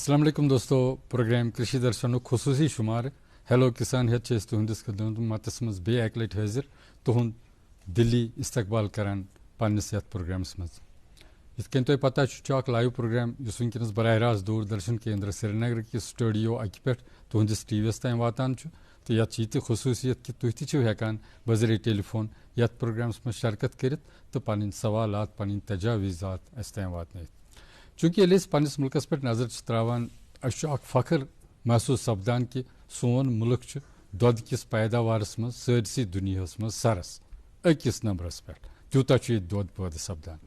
अस्सलाम वालेकुम दोस्तों, प्रोग्राम कृषि दर्शन खुसूसी शुमार हेलो किसान हेत तुहंदिस खदमत मतस मज बे अक लट हाजिर तुहद दिल्ली इस्तकबाल करान पन्नस यथ प्रोग्रामस मज यिथकन तुम पता अख लाइव प्रोग्राम वनकस बराह रास्त दूरदर्शन केंद्र श्रीनगर किस स्टूडियो अक पे तुहंदिस टीवीस तान वातान तो ये यह खसूसियत कि तुह हेकान बजरे टेलीफोन यथ प्रोग्रामस मज शरकत कर तो पन सवालात पन तजावीज़ात अस तान वात। चूँकि ये पन्नस मुल्कस पे नजर त्रावान फ़ख्र महसूस सपदान कि सोन मुल्क दुध किस पैदावारस मज सरसी दुनियास मज सरस अकिस नंबरस पे तूता दुध पैदा सपदान।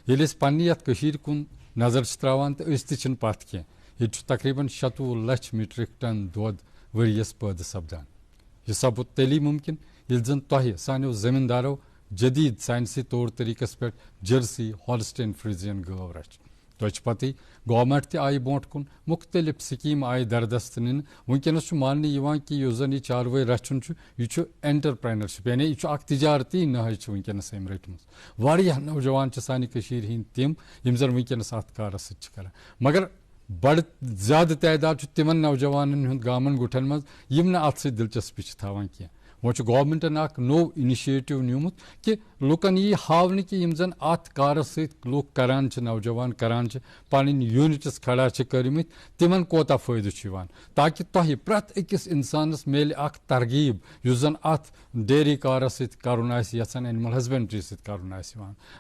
ये पन्ने यथ कुन नजर त्रावान तो अस पथ कह ये तकरीबन 27 लाख मीट्रिक टन दुध वरियस पैदा सपदान। यह सपद तेली मुमकिन ये जन तह सानो जमींदारों जदीद साइंसी तौर तरीकस पे जर्सी हॉलस्टाइन फ्रीजियन गव रच तो पत गवर्नमेंट आई ब्रोट कुन मुख्तलिफ स्कीम आई दरदस्त नीन वनकस मान कि जन यह चारवे रचन यह एंटरप्रेनरशिप यानी यह तजारती नहज वनकस अम रटम वारिया नौजवान सानि हंद तम यम जन वनकस अत कारस सर मगर बड़ ज्यादा तादाद तिमन नौजवान गामन गुठन मज यम अत दिलचस्पी थावान कह वो गवर्नमेंटन नो इनिशिएटिव न्यूमुत कि लुकन यह हावन कि यम जन अत कारस लुक करान नौजवान करान पन यूनिट्स खड़ा कर्मित तिमन कोता फायदा ताकि तह प्रत अकिस इंसानस मेल तरगीब युस जन अत डेयरी कारस करुन यसान एनिमल हस्बेंड्री करुन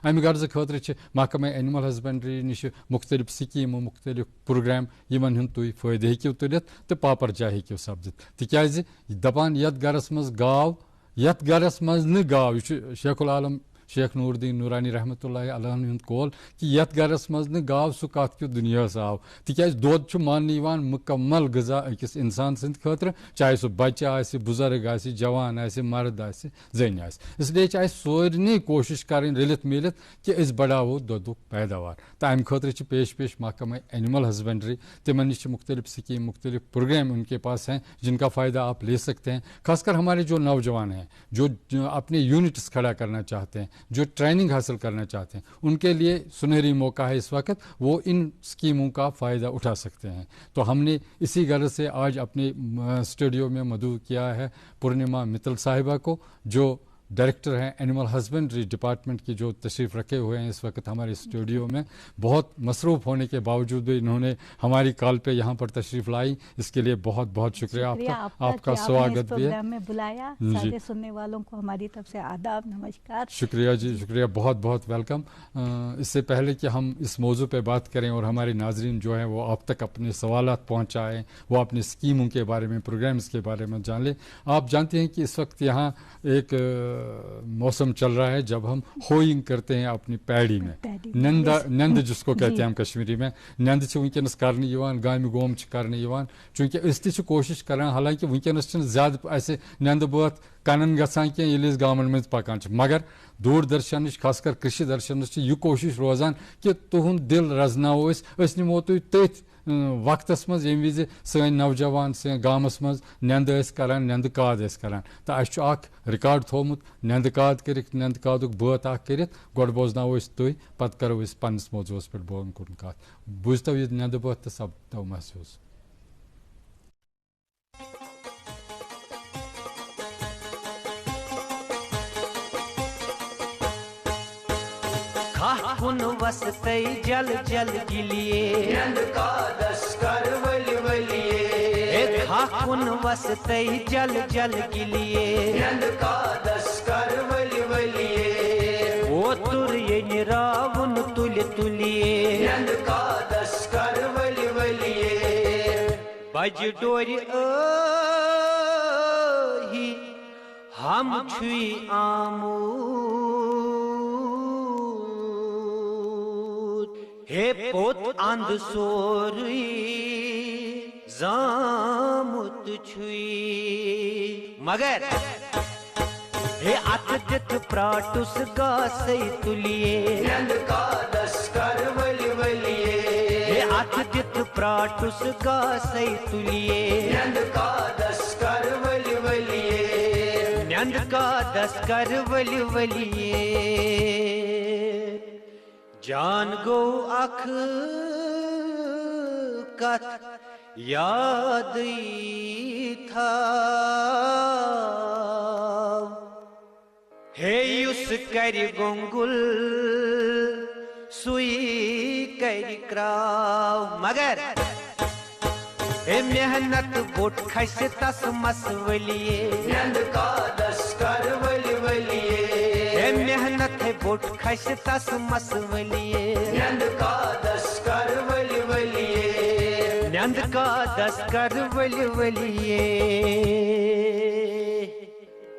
अमि गर्ज खतर महकमा एनिमल हस्बेंड्री नश मुख्तलिफ स्कीम मुख्तलिफ प्रोग्राम यमन हुंद तुम फायदा हेकिव तुलित तो पापर जाय हेकिव सपदित तिकाज दपान यथ गरस मज गाव यथ गरस मज न गाव यह शेखुल आलम शेख नूरुद्दीन नूरानी रहमतुल्लाह अलैह हुंद कौल कि यथ गरस मज न गाव सह कत क्यों दुनियास आव तिकाज दुध मान मुकम्मल गजा अकिस इंसान सद खतर चाहे सह बच्चे आसि बुजुर्ग आसि जवान आसि मर्द आसि जन आसि इसलिए सारे कोशिश करें रलित मिलित कि अस बढ़ावो दुधुक पैदावार तो अमि खतर पेश महकमा एनिमल हस्बेंड्री तिमन नश मुख्तलिफ स्कीम मुख्तलिफ प्रोग्राम उनके पास हैं जिनका फ़ायदा आप ले सकते हैं। खासकर हमारे जो नौजवान हैं जो अपने यूनिट्स खड़ा करना चाहते हैं जो ट्रेनिंग हासिल करना चाहते हैं उनके लिए सुनहरी मौका है इस वक्त वो इन स्कीमों का फ़ायदा उठा सकते हैं। तो हमने इसी गर्ज से आज अपने स्टूडियो में मदऊ किया है पूर्णिमा मित्तल साहिबा को जो डायरेक्टर हैं एनिमल हस्बेंड्री डिपार्टमेंट की जो तशरीफ़ रखे हुए हैं इस वक्त हमारे स्टूडियो में। बहुत मसरूफ़ होने के बावजूद भी इन्होंने हमारी कॉल पे यहाँ पर तशरीफ़ लाई, इसके लिए बहुत बहुत शुक्रिया आपका स्वागत भी है। में बुलाया, सारे सुनने वालों को हमारी तरफ से आदाब नमस्कार। शुक्रिया जी, शुक्रिया, बहुत बहुत वेलकम। इससे पहले कि हम इस मौजू पे बात करें और हमारे नाजरीन जो हैं वो आप तक अपने सवालात पहुँचाएँ, वो अपनी स्कीमों के बारे में प्रोग्राम्स के बारे में जान लें। आप जानते हैं कि इस वक्त यहाँ एक मौसम चल रहा है जब हम होइंग करते हैं अपनी पैड़ी में, नंद जिसको कहते हैं हम कश्मीरी में, नंद वनकस करने गाम गोम करने चूँकि अस कोशिश कर हालांकि वनकस ज्यादा ऐसे नंद बात कनन गसान कह गामन मज पकान मगर दूरदर्शन खासकर कृषि दर्शन यह कोशिश रोजान कि तुहद दिल रजनाओ अस निमो तुम तथ वक्तस मज ये विज सन नौजवान सन गामस मज नंद करान नंद काद करान तो अख रिकॉर्ड थोमुत नंद काद कर नंद कादुक बात कर गोड बोजनाओ तुम पत करो पन्नस मौजूस पे बोन कुन कत बुझतो यह नंद बात तो सब तो महसूस। खाहुन वसते जल जल गिलिए नंद का दस्कर वली वलिए, खाहुन वसते जल जल गिलिए नंद का दस्कर वली वलिए, ओ तुर ये रावण तुल तुलिए नंद का दस्कर वली वलिए, बज डोरी ही हम छुई आमू हे पोत अंध सोरी जामुत छुई मगर हे अत प्राटुस गासे तुलिए नंद का दस्कर वली वलिए, हे अत प्राटुस गासे तुलिए नंद का दस्कर वली वलिए, नंद का दस्कर वली वलिए, जान गो अख कत याद था हे युस कर गोंगुल सुई कर क्राव मगर हे मेहनत बोट खस तस मस वलिए नंद का दस्कर वली वलिए हे मेहनत है बोट खस तस मस वलिए नंद का दस्कर वली वलिए नंद का दस्कर वली वलिए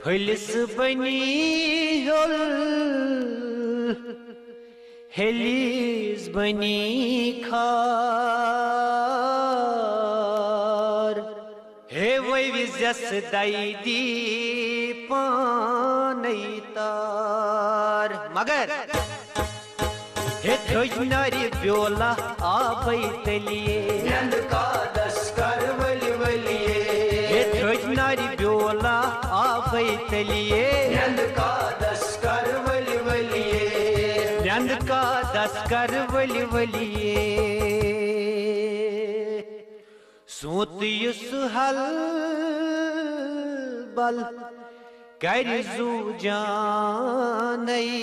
फलिस बनी होल हेलिस बनी खार हे वही विजस दाई दी पानैतार मगर हे थोजनारी ब्योला आबई तलिए नंद का दस्कर वली वलिए हे थोजनारी ब्योला आबई तलिए नंद का दस्कर वली वलिए नंद का दस्कर वली वलिए सूत युस हल बल कर जू जानई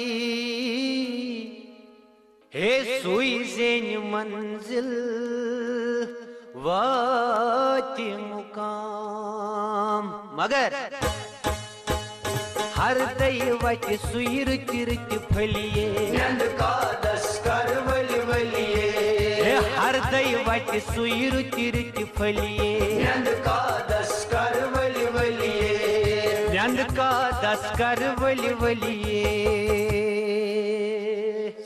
हे सुई जेन मंजिल वाति मुकाम मगर हर दई वट सुई रुत रुत फलिए नंद का दस्कर वली वलिए हर दई वट सुई रुत रुत फलिए नंद का दस्कर वली वलिए नंद का दस्कर वली वलिए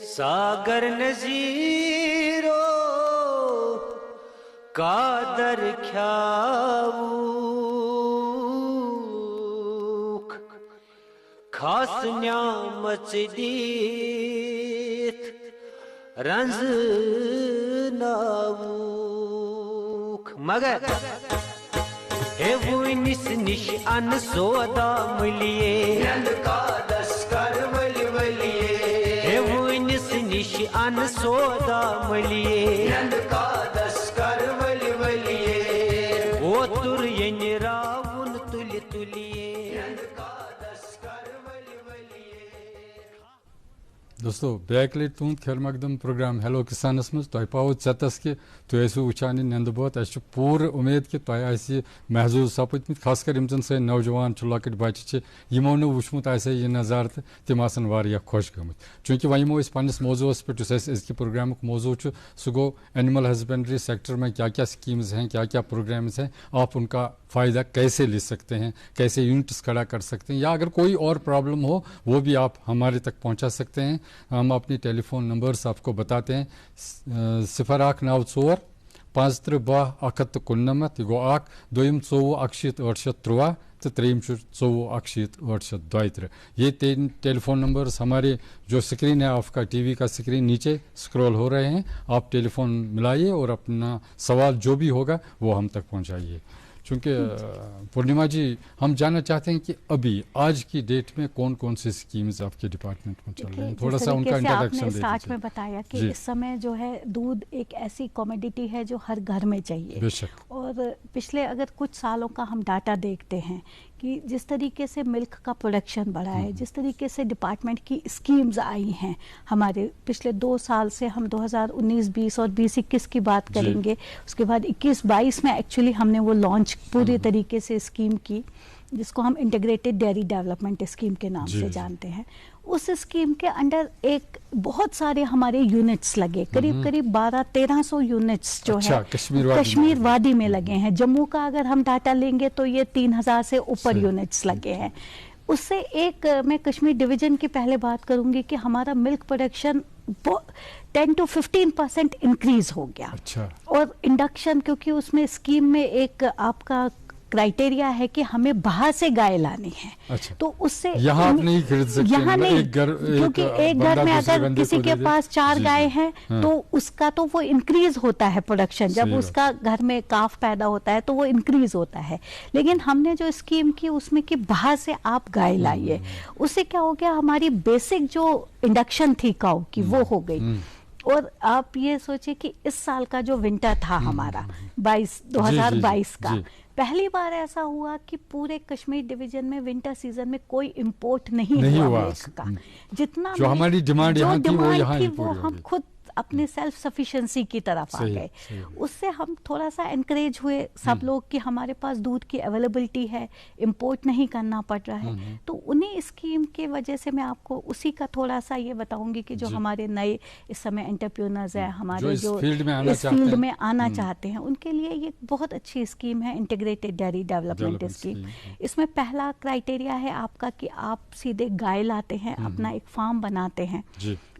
सागर नजीरो कादर ख्यावूक खास न्यामत दीत रंज नावूक मगर हे वो निस निश अन सोदा मिलिए नंद का दस्कर वली वलिए हे वो निस निश अन सोदा मिलिए नंद का दस्कर वली वलिए वो तुर यन रावुन तुलि तुलिए नंद का दस्कर वली वलिए दोस्तों बैकलेट तुंद खेल मकदम प्रोग्राम हेलो किसानस मज तुम पाव चतस कि तुम वुचान नंदबोत अस पूर उम्मीद कि तुम महजूज सपदमत खासकर यम जन सन नौजवान लकट बच्चे यमो नो वुचमुत यह नज़ार तो तिम आसन वारिया खुश गमत चूँकि वह यमो पन्निस मौजूस पे अजक प्रोग्राम मौजू सह गो एनिमल हस्बेंड्री सेक्टर में क्या क्या स्कीम्स हैं क्या क्या प्रोग्राम्स हैं आप उनका फ़ायदा कैसे ले सकते हैं कैसे यूनिट्स खड़ा कर सकते हैं या अगर कोई और प्रॉब्लम हो वो भी आप हमारे तक पहुंचा सकते हैं। हम अपनी टेलीफोन नंबर्स आपको बताते हैं 094 53 119 गो 1 2 24 तो 3 24 ये टेलीफोन नंबर्स हमारे जो स्क्रीन है आपका टीवी का स्क्रीन नीचे स्क्रॉल हो रहे हैं, आप टेलीफोन मिलाइए और अपना सवाल जो भी होगा वो हम तक पहुंचाइए। चूँकि पूर्णिमा जी हम जानना चाहते हैं कि अभी आज की डेट में कौन कौन सी स्कीम्स आपके डिपार्टमेंट में चल रही हैं, थोड़ा सा उनका इंट्रोडक्शन दे स्टार्ट में बताया कि इस समय जो है दूध एक ऐसी कमोडिटी है जो हर घर में चाहिए। बेशक। और पिछले अगर कुछ सालों का हम डाटा देखते हैं कि जिस तरीके से मिल्क का प्रोडक्शन बढ़ा है, जिस तरीके से डिपार्टमेंट की स्कीम्स आई हैं हमारे पिछले 2 साल से, हम 2019-20 और 20-21 की बात करेंगे, उसके बाद 21-22 में एक्चुअली हमने वो लॉन्च पूरी तरीके से स्कीम की जिसको हम इंटीग्रेटेड डेयरी डेवलपमेंट स्कीम के नाम से जानते हैं। उस स्कीम के अंडर एक बहुत सारे हमारे यूनिट्स लगे, करीब 1200-1300 यूनिट्स जो है कश्मीर वादी में लगे हैं। जम्मू का अगर हम डाटा लेंगे तो ये 3000 से ऊपर यूनिट्स लगे हैं। उससे एक मैं कश्मीर डिवीजन की पहले बात करूंगी कि हमारा मिल्क प्रोडक्शन 10 to 15% इंक्रीज हो गया। अच्छा। और इंडक्शन, क्योंकि उसमें स्कीम में एक आपका क्राइटेरिया है कि हमें बाहर से गाय लानी है। अच्छा। तो उससे यहाँ आप नहीं खरीद सकते, यहाँ नहीं, क्योंकि एक घर में अगर किसी के पास 4 गाय हैं तो उसका तो वो इंक्रीज होता है प्रोडक्शन, जब उसका घर में काफ पैदा होता है तो वो इंक्रीज होता है। लेकिन हमने जो स्कीम की उसमें कि बाहर से आप गाय लाइए, उससे क्या हो गया, हमारी बेसिक जो इंडक्शन थी काऊ की वो हो गई। और आप ये सोचिए कि इस साल का जो विंटर था हमारा 2022 का, पहली बार ऐसा हुआ कि पूरे कश्मीर डिवीजन में विंटर सीजन में कोई इंपोर्ट नहीं हुआ मिल्क का। जितना जो हमारी डिमांड यहाँ थी वो हम खुद अपने सेल्फ सफिशिएंसी की तरफ आ गए। उससे हम थोड़ा सा एनकरेज हुए सब लोग कि हमारे पास दूध की अवेलेबिलिटी है, इंपोर्ट नहीं करना पड़ रहा है। तो उन्हीं स्कीम के वजह से मैं आपको उसी का थोड़ा सा ये बताऊंगी कि जो हमारे नए इस समय एंटरप्रेन्योर्स हैं, हमारे जो इस फील्ड में आना चाहते हैं, उनके लिए ये बहुत अच्छी स्कीम है, इंटीग्रेटेड डेयरी डेवलपमेंट स्कीम। इसमें पहला क्राइटेरिया है आपका कि आप सीधे गाय लाते हैं, अपना एक फार्म बनाते हैं।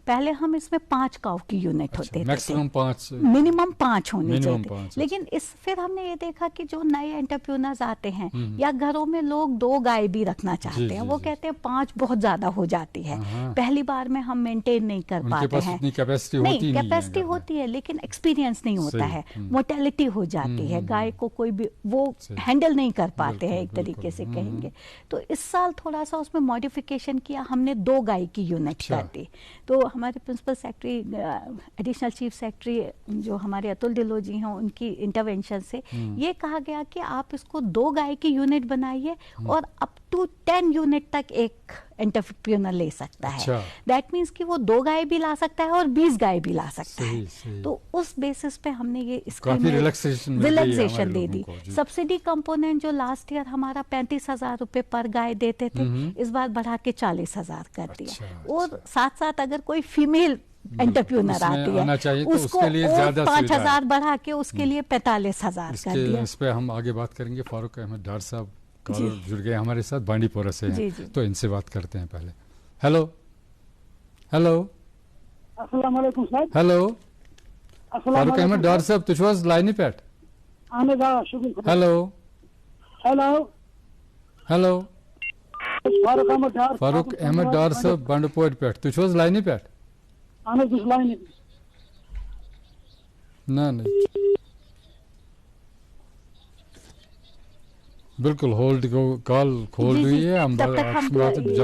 पहले हम इसमें 5 काऊ की यूनिट होते थे, मैक्सिमम 5, मिनिमम 5 होने चाहिए। लेकिन फिर हमने ये देखा कि जो नए एंटरप्रेन्योर्स आते हैं या घरों में लोग 2 गाय भी रखना चाहते हैं, वो कहते हैं 5 बहुत ज्यादा हो जाती है, पहली बार में हम मेंटेन नहीं कर पाते हैं। कैपेसिटी होती है लेकिन एक्सपीरियंस नहीं होता है, मोर्टेलिटी हो जाती है, गाय को कोई भी वो हैंडल नहीं कर पाते हैं, एक तरीके से कहेंगे। तो इस साल थोड़ा सा उसमें मॉडिफिकेशन किया, हमने 2 गाय की यूनिट कर दी। तो हमारे principal secretary, additional chief secretary जो हमारे अतुल ढिल्लों जी हैं, उनकी इंटरवेंशन से ये कहा गया कि आप इसको 2 गाय की यूनिट बनाइए और अप टू 10 यूनिट तक एक एंटरप्रेन्योर ले सकता है। दैट मीन्स कि वो 2 गाय भी ला सकता है और 20 गाय भी ला सकता है। तो उस बेसिस पे हमने ये रिलैक्सेशन दे दी। सब्सिडी कंपोनेंट जो लास्ट ईयर हमारा 35,000 रुपए पर गाय देते थे, इस बार बढ़ा के 40,000 कर दिया। और साथ साथ अगर कोई फीमेल एंटरप्रेन्योर आती है उसको 5,000 बढ़ा के उसके लिए 45,000 कर दिया। इस पे हम आगे बात करेंगे। फारूक अहमद डार साहब जुड़ गए हमारे साथ, बांडीपोरा से हैं, तो इनसे बात करते हैं पहले। हेलो हेलो अस्सलाम वालेकुम सर। हेलो फारूक अहमद डार साहब, तुझ वाज लाइन पे hello hello hello Farooq Ahmad Dar साहब बांडीपोर पे तुझ वाज लाइन पे ना नहीं बिल्कुल होल्ड को कॉल खोल रही है, हम जब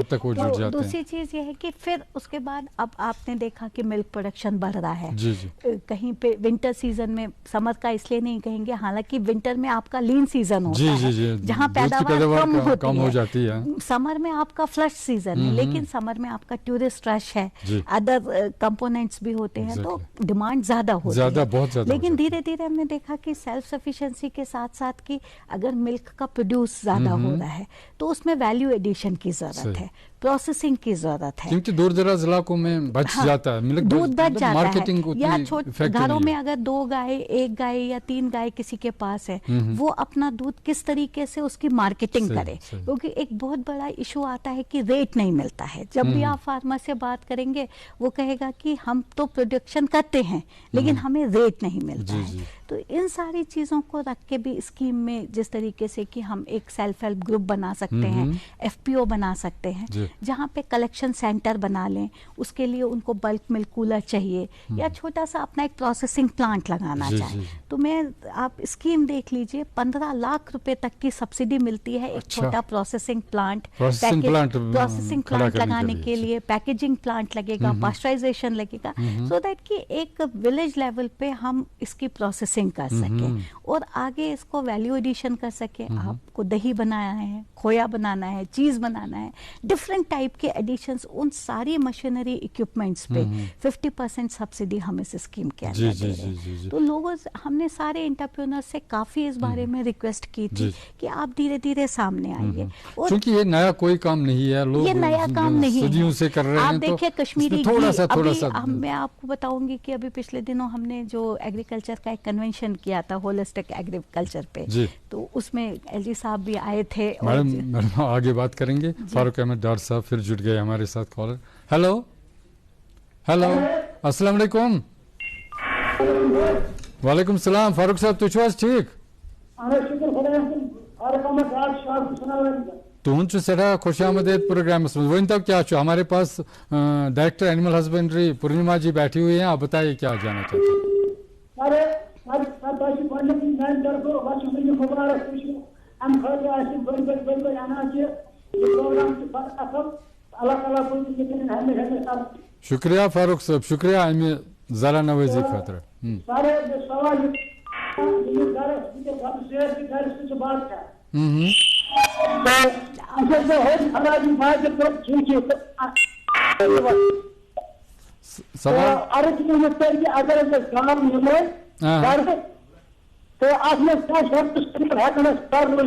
तक वो जुड़ जाते हैं। दूसरी चीज ये है कि फिर उसके बाद अब आपने देखा कि मिल्क प्रोडक्शन बढ़ रहा है। जी। कहीं पे विंटर सीजन में, समर का इसलिए नहीं कहेंगे, हालांकि विंटर में आपका लीन सीजन होता है जहाँ पैदावार कम हो जाती है। समर में आपका फ्लश सीजन है, लेकिन समर में आपका टूरिस्ट रश है, अदर कंपोनेंट्स भी होते हैं, तो डिमांड ज्यादा होती है, बहुत ज्यादा। लेकिन धीरे धीरे हमने देखा कि सेल्फ सफिशिएंसी के साथ साथ कि अगर मिल्क का प्रोड्यूस ज्यादा हो रहा है तो उसमें वैल्यू एडिशन की जरूरत है, प्रोसेसिंग की जरूरत है, क्योंकि दूर दराज इलाकों में बच जाता है, दूध बच जाता है। या छोटे घरों में अगर 2 गाय, 1 गाय या 3 गाय किसी के पास है, वो अपना दूध किस तरीके से उसकी मार्केटिंग करे, क्योंकि एक बहुत बड़ा इशू आता है कि रेट नहीं मिलता है। जब भी आप फार्मर से बात करेंगे वो कहेगा कि हम तो प्रोडक्शन करते हैं लेकिन हमें रेट नहीं मिलता है। तो इन सारी चीजों को रख के भी स्कीम में जिस तरीके से कि हम एक सेल्फ हेल्प ग्रुप बना सकते हैं, FPO बना सकते हैं, जहाँ पे कलेक्शन सेंटर बना लें, उसके लिए उनको बल्क मिल्क कूलर चाहिए या छोटा सा अपना एक प्रोसेसिंग प्लांट लगाना चाहिए, तो मैं आप स्कीम देख लीजिए, 15 लाख रुपए तक की सब्सिडी मिलती है एक छोटा प्रोसेसिंग प्लांट लगाने के लिए। पैकेजिंग प्लांट लगेगा, पास्चराइजेशन लगेगा, सो दैट कि एक विलेज लेवल पे हम इसकी प्रोसेसिंग कर सकें और आगे इसको वैल्यू एडिशन कर सकें। आपको दही बनाना है, खोया बनाना है, चीज बनाना है, डिफरेंट टाइप के एडिशंस, उन सारी मशीनरी इक्विपमेंट्स पे 50% सब्सिडी हम इस स्कीम के अंदर दे रहे हैं। तो लोगों से हमने सारे एंटरप्रेन्योर्स से काफी इस बारे में रिक्वेस्ट की थी कि आप धीरे धीरे सामने आइए। और क्योंकि ये नया कोई काम नहीं है, लोग ये नया काम नहीं है, से कर रहे हैं। आप देखिए कश्मीरी थोड़ा सा मैं आपको बताऊंगी कि अभी पिछले दिनों हमने जो एग्रीकल्चर का एक कन्वेंशन किया था होलिस्टिक एग्रीकल्चर पे, तो उसमें LG साहब भी आए थे। मैडम आगे बात करेंगे। फारूक अहमद डार साहब फिर जुड़ गए हमारे साथ कॉलर। हेलो हेलो अस्सलाम वालेकुम। वालेकुम सलाम फारूक साहब, तुझ ठीक? तुहद सड़ा खुश आमदेद प्रोग्रामस में। वन तक क्या हमारे पास डायरेक्टर एनिमल हस्बेंड्री पूर्णिमा जी बैठी हुई हैं, आप बताइए क्या जाना चाहते हैं। शुक्रिया फारूक साहब, शुक्रिया जरा नवाजी खतर सारे सवाल ये घर से बात है तो है हमारी बात तो ठीक है सवाल अर्ज में कि अगर काम मिले तो आपने क्या शर्त है करना कर लो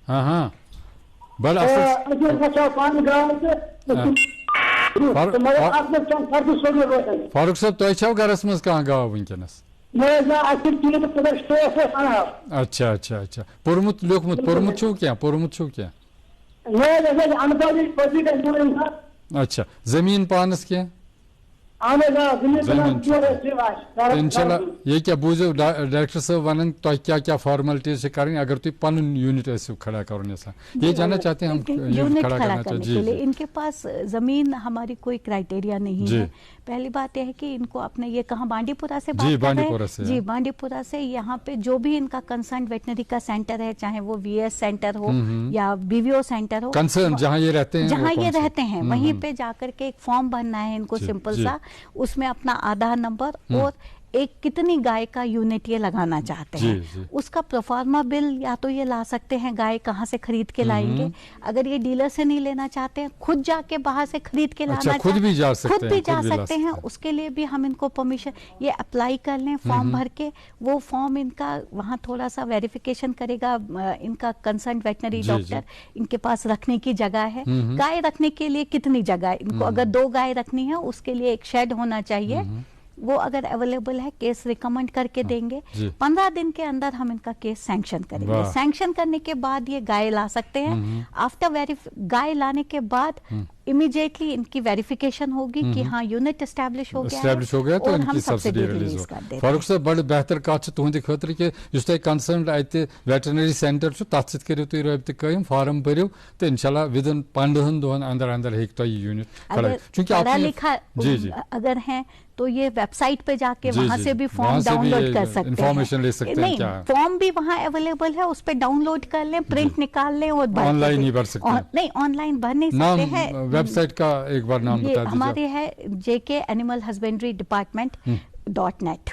हाँ हाँ बल असल अच्छा पानी गांव से फारूक साहब तुम गरस मज कह गाव वनकस अच्छा अच्छा अच्छा पोर्मुत लिखमुत पोर्मुत छो क्या अच्छा जमीन पानस क्या इंशाल्लाह ये क्या बूझो डायरेक्टर साहब वन तो क्या क्या फॉर्मेलिटीज करें अगर तुम पन यूनिट खड़ा करो ये जानना चाहते हैं हम यूनिट खड़ा करने के लिए इनके पास जमीन हमारी कोई क्राइटेरिया नहीं है। पहली बात यह है कि इनको अपने ये कहाँ बांडीपुरा से बात कर रहे हैं जी बांडीपुरा से यहाँ पे जो भी इनका कंसर्न वेटनरी का सेंटर है चाहे वो वीएस सेंटर हो या बीवीओ सेंटर हो कंसर्न जहाँ ये रहते हैं वहीं पे जाकर के एक फॉर्म भरना है इनको सिंपल सा उसमें अपना आधार नंबर और एक कितनी गाय का यूनिट ये लगाना चाहते हैं उसका प्रोफार्मा बिल या तो ये ला सकते हैं गाय कहाँ से खरीद के लाएंगे अगर ये डीलर से नहीं लेना चाहते हैं खुद जाके बाहर से खरीद के लाना खुद भी जा सकते हैं उसके लिए भी हम इनको परमिशन ये अप्लाई कर लें फॉर्म भर के वो फॉर्म इनका वहाँ थोड़ा सा वेरिफिकेशन करेगा इनका कंसर्न वेटनरी डॉक्टर इनके पास रखने की जगह है गाय रखने के लिए कितनी जगह इनको अगर 2 गाय रखनी है उसके लिए एक शेड होना चाहिए वो अगर अवेलेबल है केस रिकमेंड करके देंगे 15 दिन के अंदर हम इनका केस सैंक्शन करेंगे सैंक्शन करने के बाद ये गाय ला सकते हैं आफ्टर गाय लाने के बाद इमीडिएटली इनकी वेरिफिकेशन होगी कि हाँ यूनिट एस्टैब्लिश हो गया तो इनकी सब्सिडी रिलीज हो फारूक साहब बड़ बेहतर कत तुहद खतर कि तुम कंसर्न अत वेटनरी सेंटर तथ सो तुम रबत कायम फार्म भरियो तो इंशाल्लाह विदिन 15 दोहन अंदर अंदर हेक तो यूनिट खड़ा चूंकि पढ़ा लिखा अगर है तो ये वेबसाइट पे जाके वहां से भी फॉर्म डाउनलोड कर सकते हैं इंफॉर्मेशन ले सकते हैं क्या फॉर्म भी वहां अवेलेबल है उस पे डाउनलोड कर लें प्रिंट निकाल लें और ऑनलाइन ही भर सकते हैं नहीं ऑनलाइन भर नहीं सकते हैं वेबसाइट का एक बार नाम बता दीजिए हमारे है JK Animal Husbandry Department .net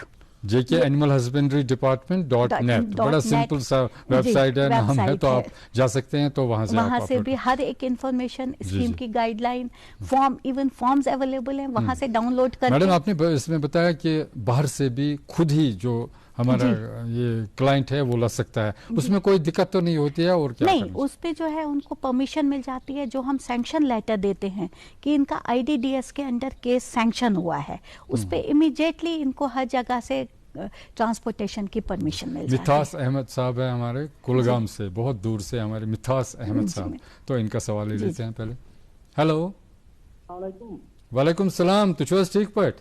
JK Animal Husbandry Department .net बड़ा सिंपल सा वेबसाइट है नाम है तो आप जा सकते हैं तो वहां से भी हर एक इंफॉर्मेशन स्कीम की guideline form even forms available हैं वहां से डाउनलोड कर मैडम आपने इसमें बताया कि बाहर से भी खुद ही जो हमारा ये क्लाइंट है वो ला सकता है उसमें कोई दिक्कत तो नहीं होती है और क्या नहीं उस पे जो है उनको परमिशन मिल जाती है जो हम सैंक्शन लेटर देते हैं कि इनका IDDS के अंडर केस सैंक्शन हुआ है उस पे इमीडिएटली इनको हर जगह से ट्रांसपोर्टेशन की परमिशन मिल जाती है। मिथास अहमद साहब है हमारे कुलगाम से बहुत दूर से हमारे मिथास अहमद साहब तो इनका सवाल ले लेते हैं पहले। हेलो वालेकुम सलाम तुझ ठीक पट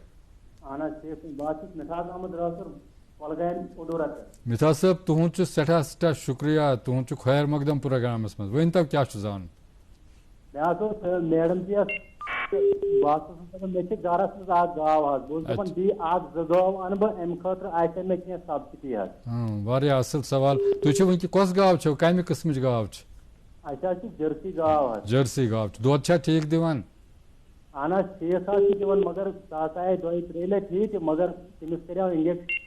मिथास साहब तुहद सठा सठा शुक्रिया तुहद खैर मकदम प्रोग्रामस मज वन तब क्या जान मैडम जी मे गरस मज गाव दी गाव अन बह अम खतर मे कह सब्सिडी वारिया असल सवाल तुम वन कस गाव छो कम किस्म गाव जर्सी गाव जर्सी गाव दोद छा ठीक दिवान अहन ठीक दिवान मगर आए 2-3 लट ठीक मगर तमिस कर इंजेक्शन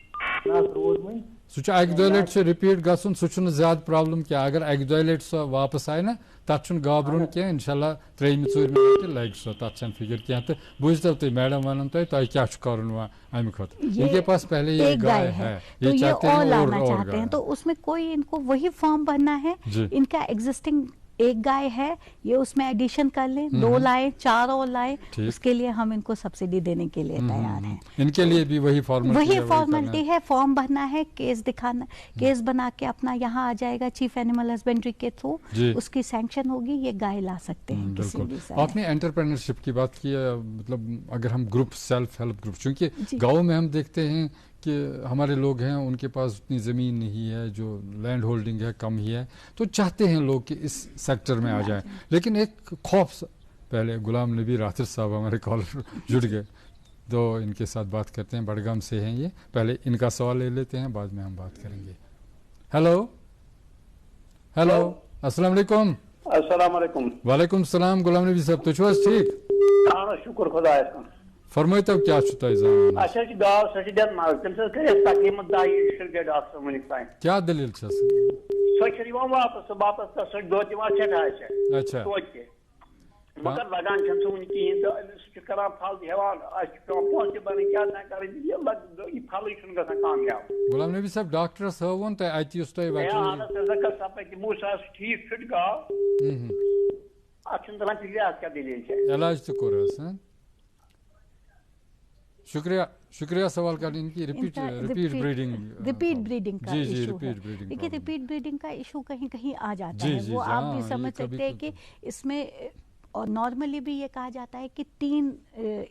सह अक 2 लट रिपीट गसन सह ज्यादा प्रॉब्लम क्या अगर अक 2 लट सह वापस आए ना तथ गाबरुन कह इंशाल्लाह 3-4 लट लग सह तथ फिक्र कह तो बुझतो तुम मैडम वन तुम क्या कर अमे खत इनके पास पहले ये गाय है तो ये और लाना चाहते हैं तो उसमें कोई इनको वही फॉर्म भरना है इनका एग्जिस्टिंग एक गाय है ये उसमें एडिशन कर लें 2 लाए 4 और लाए उसके लिए हम इनको सब्सिडी देने के लिए तैयार हैं इनके लिए भी वही फॉर्मेलिटी है फॉर्म भरना है केस दिखाना केस बना के अपना यहाँ आ जाएगा चीफ एनिमल हस्बेंड्री के थ्रू उसकी सैंक्शन होगी ये गाय ला सकते हैं किसी भी साइड। आपने एंटरप्रेन्योरशिप की बात की मतलब अगर हम ग्रुप सेल्फ हेल्प ग्रुप क्योंकि गाँव में हम देखते हैं कि हमारे लोग हैं उनके पास उतनी ज़मीन नहीं है जो लैंड होल्डिंग है कम ही है तो चाहते हैं लोग कि इस सेक्टर में आ जाएं लेकिन एक खौफ पहले गुलाम नबी राथिर साहब हमारे कॉलर जुड़ गए तो इनके साथ बात करते हैं बड़गाम से हैं ये पहले इनका सवाल ले लेते हैं बाद में हम बात करेंगे। हेलो हेलो अस्सलाम वालेकुम। अस्सलाम वालेकुम। वालेकुम सलाम गुलाम नबी साहब तो ठीक शुक्र खुदा फरमाइए तब क्या छुता इजाम अच्छा गाँव सच दिन मार तम से करे तकलीफ दाई शिरके डॉक्टर वनिक ताई क्या दलील छस सच रिवां वापस वापस का सच दो दिवा छटा है अच्छा सोच के मगर लगान छन सुन की सच करा फल हेवान आज तो पहुंच बन क्या ना कर ये लग ये फल छन गसा कामयाब गुलाम नबी साहब डॉक्टर हवन त अति उस तय या आना से का सब कि मूसा ठीक फिट गाँव अच्छा तरह फिर क्या दलील है इलाज तो कोरस हैं शुक्रिया शुक्रिया सवाल करने की रिपीट ब्रीडिंग का इशू है। देखिए रिपीट ब्रीडिंग का इशू कहीं कहीं आ जाता है वो आप भी समझ सकते हैं कि इसमें और नॉर्मली भी ये कहा जाता है कि 3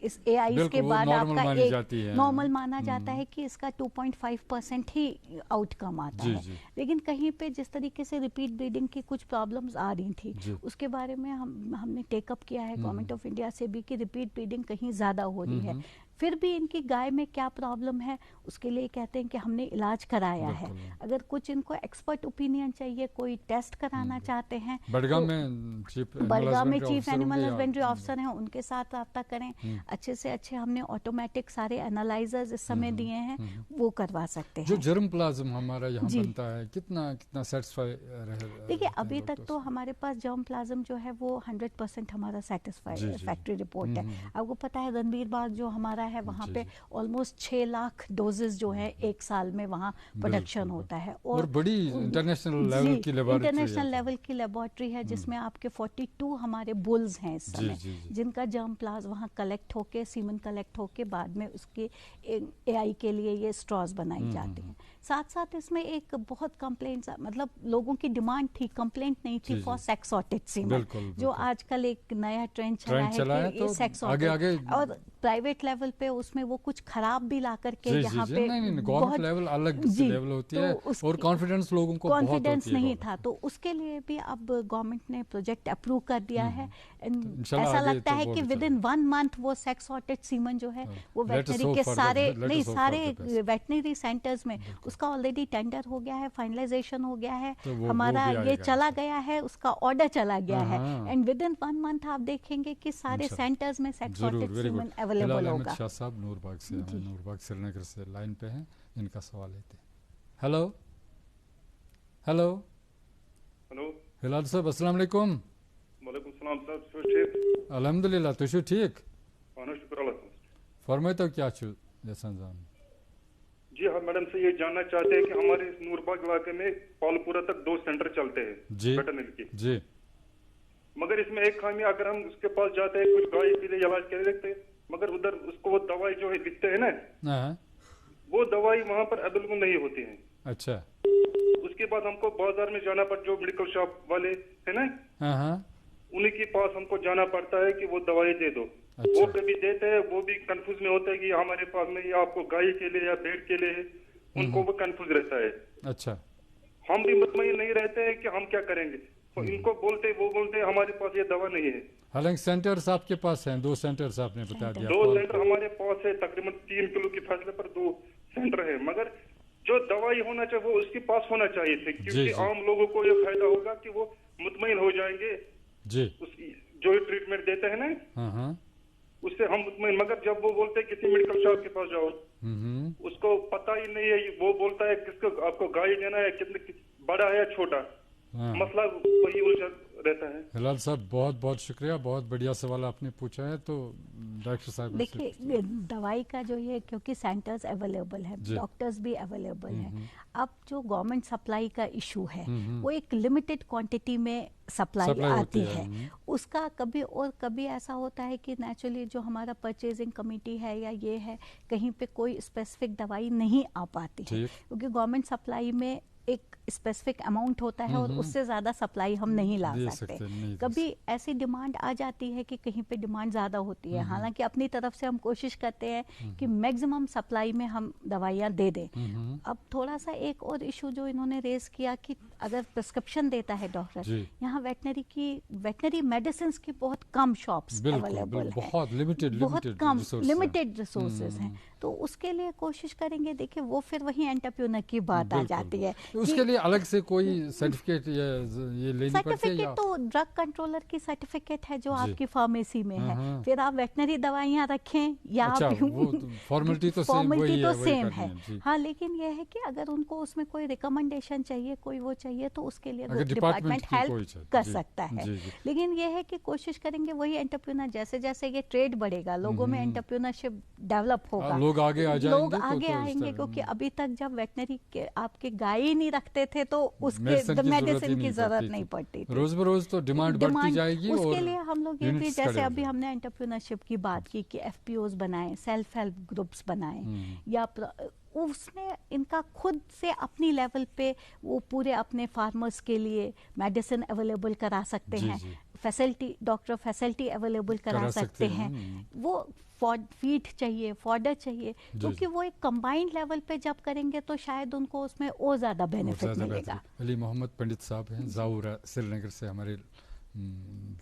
इस एआईज के बाद आपका एक नॉर्मल माना जाता है कि इसका 2.5% ही आउटकम आता है। लेकिन कहीं पे जिस तरीके से रिपीट ब्रीडिंग की कुछ प्रॉब्लम्स आ रही थी उसके बारे में हमने टेकअप किया है गवर्नमेंट ऑफ इंडिया से भी कि रिपीट ब्रीडिंग कहीं ज़्यादा हो रही है। फिर भी इनकी गाय में क्या प्रॉब्लम है उसके लिए कहते हैं कि हमने इलाज कराया है। अगर कुछ इनको एक्सपर्ट ओपिनियन चाहिए, कोई टेस्ट कराना चाहते हैं, बड़गाम में चीफ एनिमल हस्बेंड्री ऑफिसर हैं उनके साथ रब्ता करें। अच्छे से अच्छे हमने ऑटोमेटिक सारे एनालाइजर्स इस समय दिए हैं वो करवा सकते हैं। जो जर्मप्लाज्म हमारा यहाँ बनता है कितना सेटिस्फाई रहे? देखिए अभी तक तो हमारे पास जर्मप्लाज्म जो है वो 100% हमारा सेटिस्फाई फैक्ट्री रिपोर्ट है। आपको पता है रणबीर बाग जो हमारा है वहाँ पे ऑलमोस्ट 6 लाख डोजेस जो है एक साल में वहाँ प्रोडक्शन होता है और बड़ी इंटरनेशनल लेवल की लेबोरेटरी है जिसमें आपके 42 हमारे बुल्स हैं इस समय जिनका जर्म प्लाज्म वहाँ कलेक्ट होके सीमन कलेक्ट होके बाद में उसके एआई के लिए ये स्ट्रॉज बनाई जाती हैं। साथ साथ इसमें एक बहुत कंप्लेंट्स मतलब लोगों की डिमांड थी, कंप्लेंट नहीं थी फॉर सेक्सॉटेड सीमन जो आजकल एक नया ट्रेंड चला है कि सेक्सॉटेड और प्राइवेट लेवल पे उसमें वो कुछ खराब भी ला करके यहाँ पे गवर्नमेंट लेवल अलग लेवल होती है और कॉन्फिडेंस लोगों को कॉन्फिडेंस नहीं था तो उसके लिए भी अब गवर्नमेंट ने प्रोजेक्ट अप्रूव कर दिया है। ऐसा लगता है कि विद इन 1 मंथ वो सेक्सॉटेड सीमन जो है वो वेटनरी के सारे वेटनरी सेंटर्स में उसका ऑलरेडी टेंडर हो गया है, फाइनलाइजेशन हो गया है, हमारा ये चला गया है, उसका ऑर्डर चला गया है एंड विद इन 1 मंथ आप देखेंगे कि सारे सेंटर्स में सेक्सॉटेड सीमन अवेलेबल होगा। शाह साहब नूरबाग से हैं, नूरबाग श्रीनगर से लाइन पे हैं, इनका सवाल लेते हैं। हेलो हेलो हेलो हिलाल साहब अस्सलाम वालेकुम। वालेकुम सलाम साहब ठीक अल्हम्दुलिल्लाह तुशु ठीक पाना शुक्र अल्लाह। फरमाए तो क्या छु जैसा जान जी हाँ मैडम से ये जानना चाहते हैं कि हमारे नूरबाग इलाके में पालपुरा तक 2 सेंटर चलते हैं वेटरनरी के जी, मगर इसमें एक खामी अगर हम उसके पास जाते हैं कुछ गाय के लिए इलाज कर देखते हैं मगर उधर उसको वो दवाई जो है लिखते हैं ना वो दवाई वहाँ पर अवेलेबल नहीं होती है। अच्छा उसके बाद हमको बाजार में जाना पड़ता, जो मेडिकल शॉप वाले है ना उन्हीं के पास हमको जाना पड़ता है कि वो दवाई दे दो। अच्छा। वो कभी देते हैं वो भी कंफ्यूज में होता है कि हमारे पास में या आपको गाय के लिए या भेड़ के लिए उनको वो कंफ्यूज रहता है। अच्छा हम भी मुतमईन नहीं रहते हैं कि हम क्या करेंगे तो इनको बोलते वो बोलते हमारे पास ये दवा नहीं है। हालांकि सेंटर्स आपके पास हैं, 2 सेंटर्स आपने बता दिया। 2 सेंटर हमारे पास है, तकरीबन 3 किलो के फासले पर 2 सेंटर है, मगर जो दवाई होना चाहिए वो उसके पास होना चाहिए थे क्योंकि आम लोगों को ये फायदा होगा कि वो मुतमईन हो जाएंगे जी जो ट्रीटमेंट देते हैं ना उससे हम मुतमईन। मगर जब वो बोलते हैं किसी मेडिकल शॉप के पास जाओ उसको पता ही नहीं है, वो बोलता है किसको आपको गाय देना है, कितने बड़ा है या छोटा, मसला वही उलझा रहता है। हिलाल साहब बहुत बहुत शुक्रिया, बहुत बढ़िया सवाल आपने पूछा है। तो डॉक्टर साहब देखिए दवाई का जो ये क्योंकि सेंटर्स अवेलेबल है, डॉक्टर्स भी अवेलेबल हैं, अब जो गवर्नमेंट सप्लाई का इशू है वो एक लिमिटेड क्वांटिटी में सप्लाई आती है उसका कभी और कभी ऐसा होता है कि नेचुरली जो हमारा परचेजिंग कमेटी है या ये है कहीं पे कोई स्पेसिफिक दवाई नहीं आ पाती है क्योंकि गवर्नमेंट सप्लाई में एक स्पेसिफिक अमाउंट होता है और उससे ज़्यादा सप्लाई हम नहीं ला सकते। कभी ऐसी डिमांड आ जाती है कि कहीं पे डिमांड ज़्यादा होती है, हालांकि अपनी तरफ से हम कोशिश करते हैं कि मैक्सिमम सप्लाई में हम दवाइयाँ दे दें। अब थोड़ा सा एक और इशू जो इन्होंने रेज किया कि अगर प्रिस्क्रिप्शन देता है डॉक्टर, यहाँ वेटनरी मेडिसिन की बहुत कम शॉप्स अवेलेबल है, बहुत कम लिमिटेड रिसोर्सेज हैं, तो उसके लिए कोशिश करेंगे। देखिए वो फिर वही एंटरप्रेन्योर की बात आ जाती है उसके लिए अलग से कोई सर्टिफिकेट ये लेनी पड़ती है? सर्टिफिकेट तो ड्रग कंट्रोलर की सर्टिफिकेट है जो आपकी फार्मेसी में है, फिर आप वेटनरी दवाइयाँ रखें या फॉर्मेलिटी तो सेम है। हाँ, लेकिन यह है कि अगर उनको उसमें कोई रिकमेंडेशन चाहिए, कोई वो चाहिए, तो उसके लिए डिपार्टमेंट हेल्प कर सकता है। लेकिन यह है कि कोशिश करेंगे वही एंटरप्रेन्योर, जैसे जैसे ये ट्रेड बढ़ेगा, लोगों में एंटरप्रेन्योरशिप डेवलप होगा, लोग आगे आएंगे, क्योंकि अभी तक जब वेटनरी के आपके गाय ही नहीं रखते थे तो उसके मेडिसिन की जरूरत नहीं पड़ती थी। रोज बरोज तो डिमांड बढ़ती जाएगी। उसके लिए हम लोग ये भी, जैसे अभी हमने एंटरप्रेन्योरशिप की बात की कि एफपीओज बनाएं, सेल्फ हेल्प ग्रुप्स बनाएं, या उसमें इनका खुद से अपनी लेवल पे वो पूरे अपने फार्मर्स के लिए मेडिसिन अवेलेबल करा सकते हैं, फैसिलिटी, डॉक्टर फैसिलिटी अवेलेबल करा सकते हैं, वो फीड चाहिए, फॉडर चाहिए, क्योंकि वो एक कंबाइंड लेवल पे जब करेंगे तो शायद उनको उसमें और ज़्यादा बेनिफिट मिलेगा। अली मोहम्मद पंडित साहब हैं जाऊरा श्रीनगर से, हमारे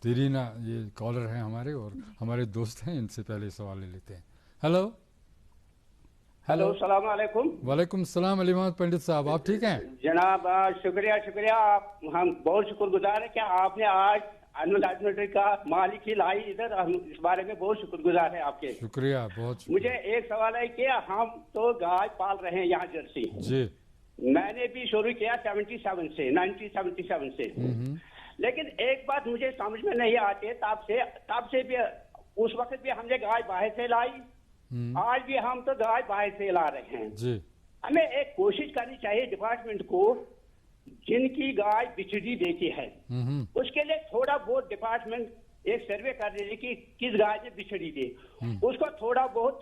देरीना ये कॉलर हैं हमारे और हमारे दोस्त हैं, इनसे पहले सवाल ले लेते हैं। हेलो हेलो, सलाम अलैकुम। वालेकुम सलाम अली मोहम्मद पंडित साहब, आप ठीक हैं? जनाब शुक्रिया, आप हम बहुत शुक्रगुजार है कि आपने आज एनुअल का मालिक ही लाई इधर, हम इस बारे में बहुत शुक्रगुजार है आपके। शुक्रिया, बहुत मुझे एक सवाल है कि हम तो गाय पाल रहे हैं यहाँ जर्सी जी, मैंने भी शुरू किया 1977 से, लेकिन एक बात मुझे समझ में नहीं आती, तब से भी उस वक्त भी हमने गाय बाहर से लाई, आज भी हम तो गाय बाहर से ला रहे हैं जी। हमें एक कोशिश करनी चाहिए डिपार्टमेंट को, जिनकी गाय बिछड़ी देती है उसके लिए थोड़ा बहुत डिपार्टमेंट एक सर्वे कर दे कि किस गाय ने बिछड़ी दे, उसको थोड़ा बहुत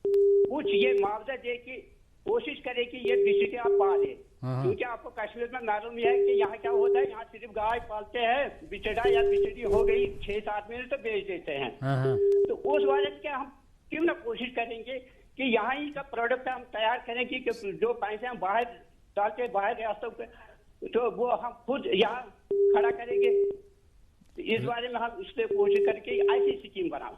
कुछ ये मुआवजा दे कि कोशिश करे कि ये बिछड़ी आप पाले, क्योंकि आपको कश्मीर में मालूम है कि यहाँ क्या होता है, यहाँ सिर्फ गाय पालते हैं, बिछड़ा या बिछड़ी हो गई 6-7 महीने तो बेच देते हैं। तो उस वजह से हम क्यों ना कोशिश करेंगे कि यहाँ ही का प्रोडक्ट हम तैयार करें कि जो पैसे हम बाहर डालते बाहर रियासतों पे, तो वो हम खुद यहाँ खड़ा करेंगे। इस बारे में हम इसलिए कोशिश करके ऐसी स्कीम बनाओ।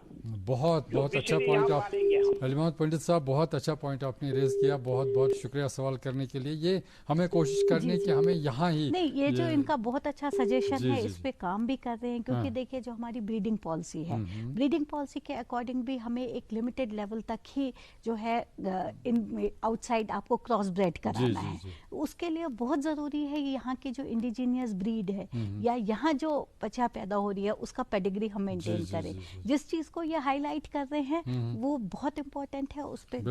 बहुत अच्छा पॉइंट आप अली मोहम्मद पंडित साहब, बहुत अच्छा पॉइंट आपने रेज किया, बहुत बहुत शुक्रिया सवाल करने के लिए। ये हमें कोशिश करने की हमें यहाँ ही नहीं, ये जो इनका बहुत अच्छा सजेशन है, इस पे काम भी कर रहे हैं, क्योंकि देखिए जो हमारी ब्रीडिंग पॉलिसी है, ब्रीडिंग पॉलिसी के अकॉर्डिंग भी हमें एक लिमिटेड लेवल तक ही जो है इन आउटसाइड आपको क्रॉस ब्रेड कराना है। उसके लिए बहुत जरूरी है यहाँ की जो इंडिजीनियस ब्रीड है या यहाँ जो बच्चा पैदा हो रही है उसका पेडिग्री हम मेंटेन करें। जिस चीज को ये हाईलाइट कर रहे हैं वो बहुत इंपॉर्टेंट है, उस पे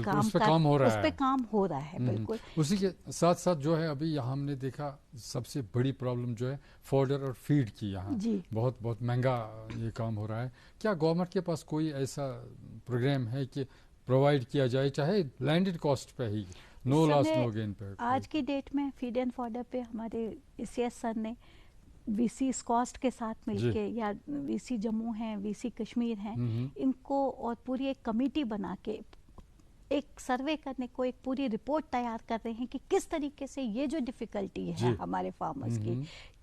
काम हो रहा है। बिल्कुल उसी के साथ साथ जो है अभी यहाँ हमने देखा सबसे बड़ी प्रॉब्लम जो है फॉडर और फीड की, यहाँ बहुत बहुत महंगा ये काम हो रहा है। क्या गवर्नमेंट के पास कोई ऐसा प्रोग्राम है कि प्रोवाइड किया जाए, चाहे लैंडेड कॉस्ट पे ही, नो लॉस नो गेन पे? आज की डेट में फीड एंड फॉडर पे हमारे ECS सर ने वीसी स्कॉस्ट के साथ मिलके, या वीसी जम्मू हैं, वीसी कश्मीर हैं, इनको और पूरी एक कमेटी बना के एक सर्वे करने को, एक पूरी रिपोर्ट तैयार कर रहे हैं कि किस तरीके से ये जो डिफिकल्टी है हमारे फार्मर्स की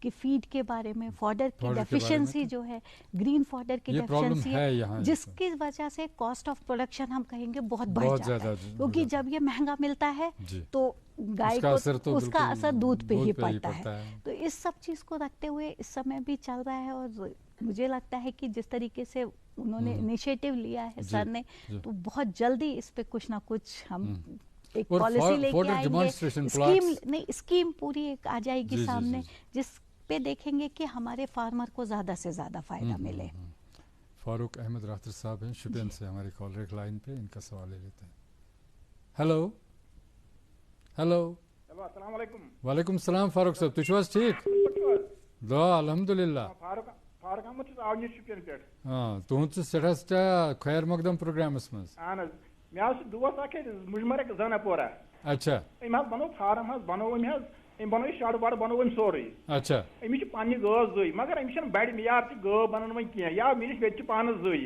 कि फीड के बारे में, फॉडर की डेफिशिएंसी जो है, ग्रीन फॉडर की डेफिशिएंसी है, जिसकी वजह से कॉस्ट ऑफ प्रोडक्शन हम कहेंगे बहुत बढ़ जाता है, क्योंकि जब ये महंगा मिलता है तो गाय को उसका असर दूध पे ही पड़ता है। तो इस सब चीज को रखते हुए इस समय भी चल रहा है, और मुझे लगता है कि जिस तरीके से उन्होंने इनिशिएटिव लिया है सर ने, तो बहुत जल्दी इस पे कुछ ना कुछ हम एक पॉलिसी लेके आएंगे, स्कीम पूरी एक आ जाएगी सामने, जिस पे देखेंगे कि हमारे फार्मर को ज्यादा से ज्यादा फायदा मिले। फारूक अहमद राहतर साहब हैं शुपियन से, हमारे कॉलर लाइन पे, इनका सवाल ले लेते हैं। हेलो अस्सलाम वालेकुम। वालेकुम सलाम फारूक साहब, तुझ वाज ठीक? दुआ अल्हम्दुलिल्लाह। फारूक अहमद आवन शुपियन पे। हां, तुहत सठा खैर मकदम प्रोग्रामस मस। अहन मे दोस्त अख मुजमर ज़नापोरा। अच्छा, अम बनो फार्म बनो बनो शड वड बनो सोरे। अच्छा, अमिस पानी गो जई, मगर अमिस बड़ मियार ती गो बनन वह कह, या मिस वे पान जई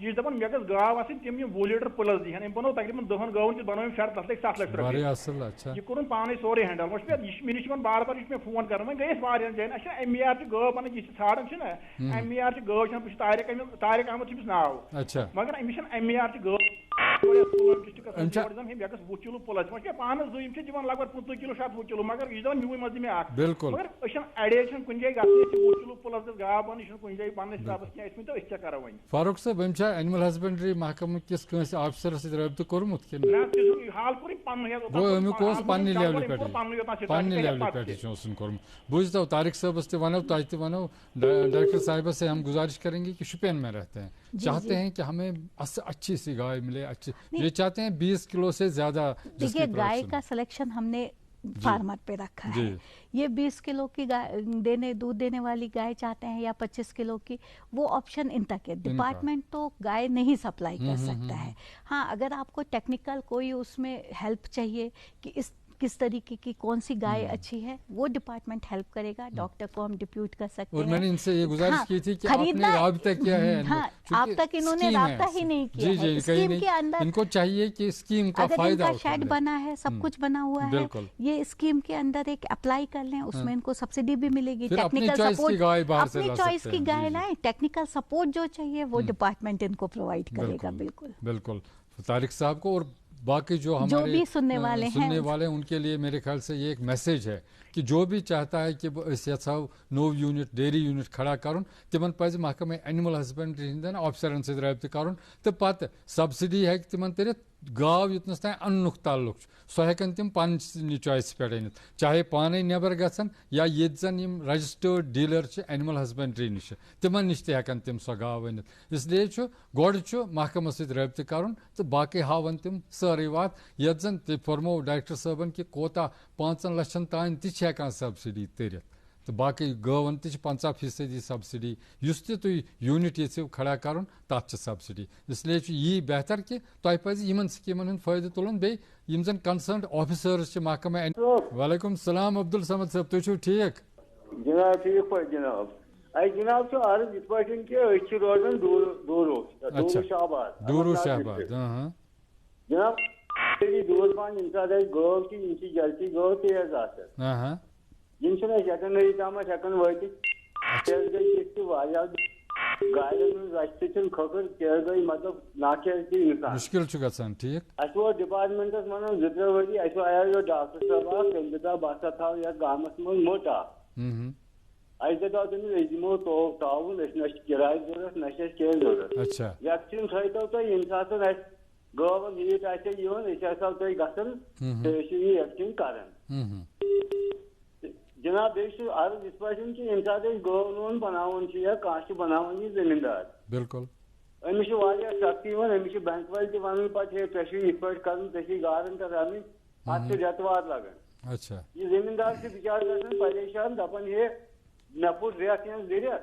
यह दपान मे गस गाव आम तम 20 लीटर प्लस दी, अम बनो तकरीबन 10 गावन बनो शर्ट, तथ लग 7 लाख रुपये। यह कोर पान सोरे हैंडल, मे मिस बार बार फोन कर, वह गई वारियन जायन। अच्छा अम मियार गो बन यह ाड़न अम मियार गो तारिक अहमद नाव, मगर अमिस अम मियार गो बिल्कुल फारूक साहब एनिमल हस्बेंड्री महकम किस ऑफिसर रब्त कोर्मुत पन्नी लेवल पे बुझता तारिक साहब ते वनो तह वनो डायरेक्टर साहिबा से हम गुजारिश करेंगे कि शुपियन में रहते हैं, चाहते हैं कि हमें अच्छी सी गाय मिले, अच्छी ये चाहते हैं 20 किलो से ज्यादा। देखिए गाय का सिलेक्शन हमने फार्मर पे रखा है, ये 20 किलो की गाय दूध देने वाली गाय चाहते हैं या 25 किलो की, वो ऑप्शन इन तक है। डिपार्टमेंट तो गाय नहीं सप्लाई कर सकता है। हाँ, अगर आपको टेक्निकल कोई उसमें हेल्प चाहिए कि किस तरीके की कौन सी गाय अच्छी है, वो डिपार्टमेंट हेल्प करेगा। डॉक्टर को हम डिप्यूट कर सकते हैं। और मैंने इनसे ये गुजारिश की थी कि आपने राब्ता किया है। हाँ, आप तक इन्होंने राब्ता ही नहीं किया है। स्कीम के अंदर इनको चाहिए कि स्कीम का फायदा उठाएं। शेड बना है, सब कुछ बना हुआ है, ये स्कीम के अंदर एक अप्लाई कर लें, उसमें इनको सब्सिडी भी मिलेगी। टेक्निकल सपोर्ट अपनी चॉइस की गाय लाएं, टेक्निकल सपोर्ट जो चाहिए वो डिपार्टमेंट इनको प्रोवाइड करेगा। बिल्कुल बिल्कुल तारिक साहब को और बाकी जो हमारे भी सुनने वाले हैं उनके लिए मेरे ख्याल से ये एक मैसेज है कि जो भी चाहता है कि नो यूनिट डेयरी यूनिट खड़ा कर तिमन पज महकमे एनिमल हस्बेंड्री हंदन ऑफिसरन सहित रब्त कर तो पत सब्सिडी है तिमन तर गाव युतनस तान अन्नुक ताल्लुक सो हेकन तिम पन्नी चॉइस पे अनित, चाहे पाने नेबर गसन या ये जन यम रजिस्टर्ड डीलर एनिमल हस्बेंड्री नश तिमन नश हेकन तिम सो गाव अनित। इसलिए गोड महकमस सहित रब्त कर तो बाकी हावन तिम सारे वात ये जन ते फरमो डायरेक्टर साहबन कि कोता 5 लक्षन तान हेकान सब्सिडी तरित तो बाकी गवन त 50% सब्सिडी युस तुम यूनिट ये खड़ा कर तथ सब्सिडी। इसलिए यी बेहतर कि तुम पज इन स्कीमन हूं फायदे तुलन बे यम जन कंसर्न ऑफिसर्स महकमा। वालेकुम सलाम अब्दुल समद साहब, तुम ठीक जनाब? ठीक पे जनाब। जनाब अर्ज इत पे रोजान दूरू शाहबाद जनाब दूर पान गौ की जल्दी गौ तेज हेकन तम हेकन वात गायन खबर तेज गई मतलब नाखेजी मुश्किल ठीक वो डिपार्टमेंटस मन 2-3 वरी आया डॉक्टर साहब तम दता बस था गामस मन मोटा दता तमो ताउन किराय जरूरत न जरूरत वैक्सीन थो तुम ये सात गवन हीट आसा तुम गसन वैक्सीन कर जनाब अर्ज इत पे कि ये सात गवन बनान या कह बनान ये जमींदार बिल्कुल अमिस सख्ती अमिस बैंक वाल वन पे इत पे कर गारंटर अमिन अत रेतवार लगन। अच्छा ये जमींदार से बिचार गन परेशान दपान हे मे पुट रेत दरियत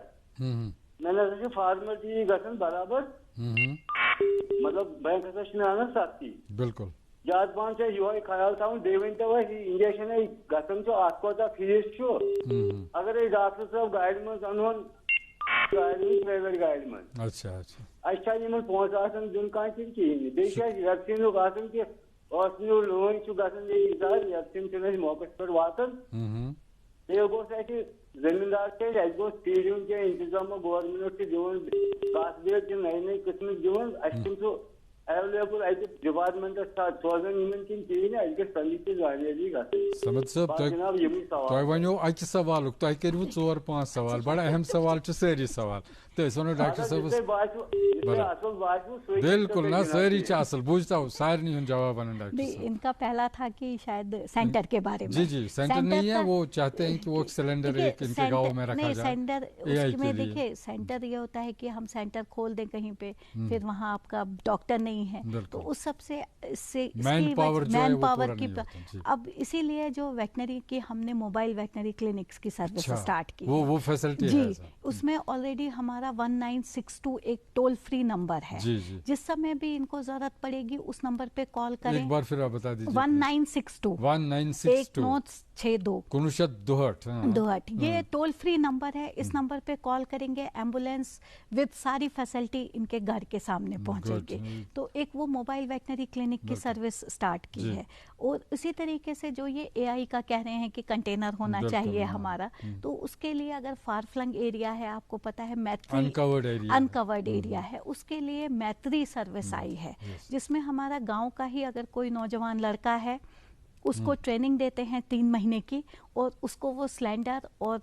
मे ना फार्मलिटी गन बराबर मतलब बैंक हसा सख्ती बिल्कुल ज्यादा पान ये ख्याल थवन बे वन तो इंजेक्शन गसन अत कोता फीस अगर डॉक्टर साहब गाड़ मज अनोन प्राइवेट गाड़ मज अच्छा इन पोस दिन कह कहें वैक्सीन कि लोन गसन वैक्सीन मौके पे वातन ये गोस जमींदार गो फीडिंग के इंतजाम गवर्नमेंट दिवन कासबेट नई नई किस्म दिवन अवेलेबल डिपार्टमेंट सोजन समझ साहब तुम वो अक सवाल तुम करू 4-5 सवाल बड़ा अहम सवाल सारी सवाल तो वो डॉक्टर साहब बिल्कुल ना सारी असल बुझता सारे जवाब डॉक्टर साहब। इनका पहला था कि शायद सेंटर के बारे में। जी सेंटर नहीं है, वो चाहते हैं कि वो सिलेंडर एक इनके गांव में रखा जाए। सेंटर उसमें देखिए सेंटर ये होता है कि हम सेंटर खोल दें कहीं पे, फिर वहाँ आपका डॉक्टर नहीं है तो उस सबसे मैन पावर की अब इसीलिए जो वेटनरी की हमने मोबाइल वेटनरी क्लिनिक्स की सर्विस स्टार्ट की वो फैसिलिटी जी उसमें ऑलरेडी हमारा 1962 एक टोल फ्री नंबर है। जिस समय भी इनको जरूरत पड़ेगी उस नंबर पे कॉल करें। एक बार फिर आप बता दीजिए 1962 ये टोल फ्री नंबर है। इस नंबर पे कॉल करेंगे, एम्बुलेंस विद सारी फैसिलिटी इनके घर के सामने पहुंचेगी। तो एक वो मोबाइल वेटनरी क्लिनिक की सर्विस स्टार्ट की है। और इसी तरीके से जो ये AI का कह रहे हैं कि कंटेनर होना चाहिए हमारा, तो उसके लिए अगर फार फ्लंग एरिया है, आपको पता है मैत्री अनकवर्ड एरिया है, उसके लिए मैत्री सर्विस आई है, जिसमें हमारा गांव का ही अगर कोई नौजवान लड़का है उसको ट्रेनिंग देते हैं 3 महीने की, और उसको वो सिलेंडर और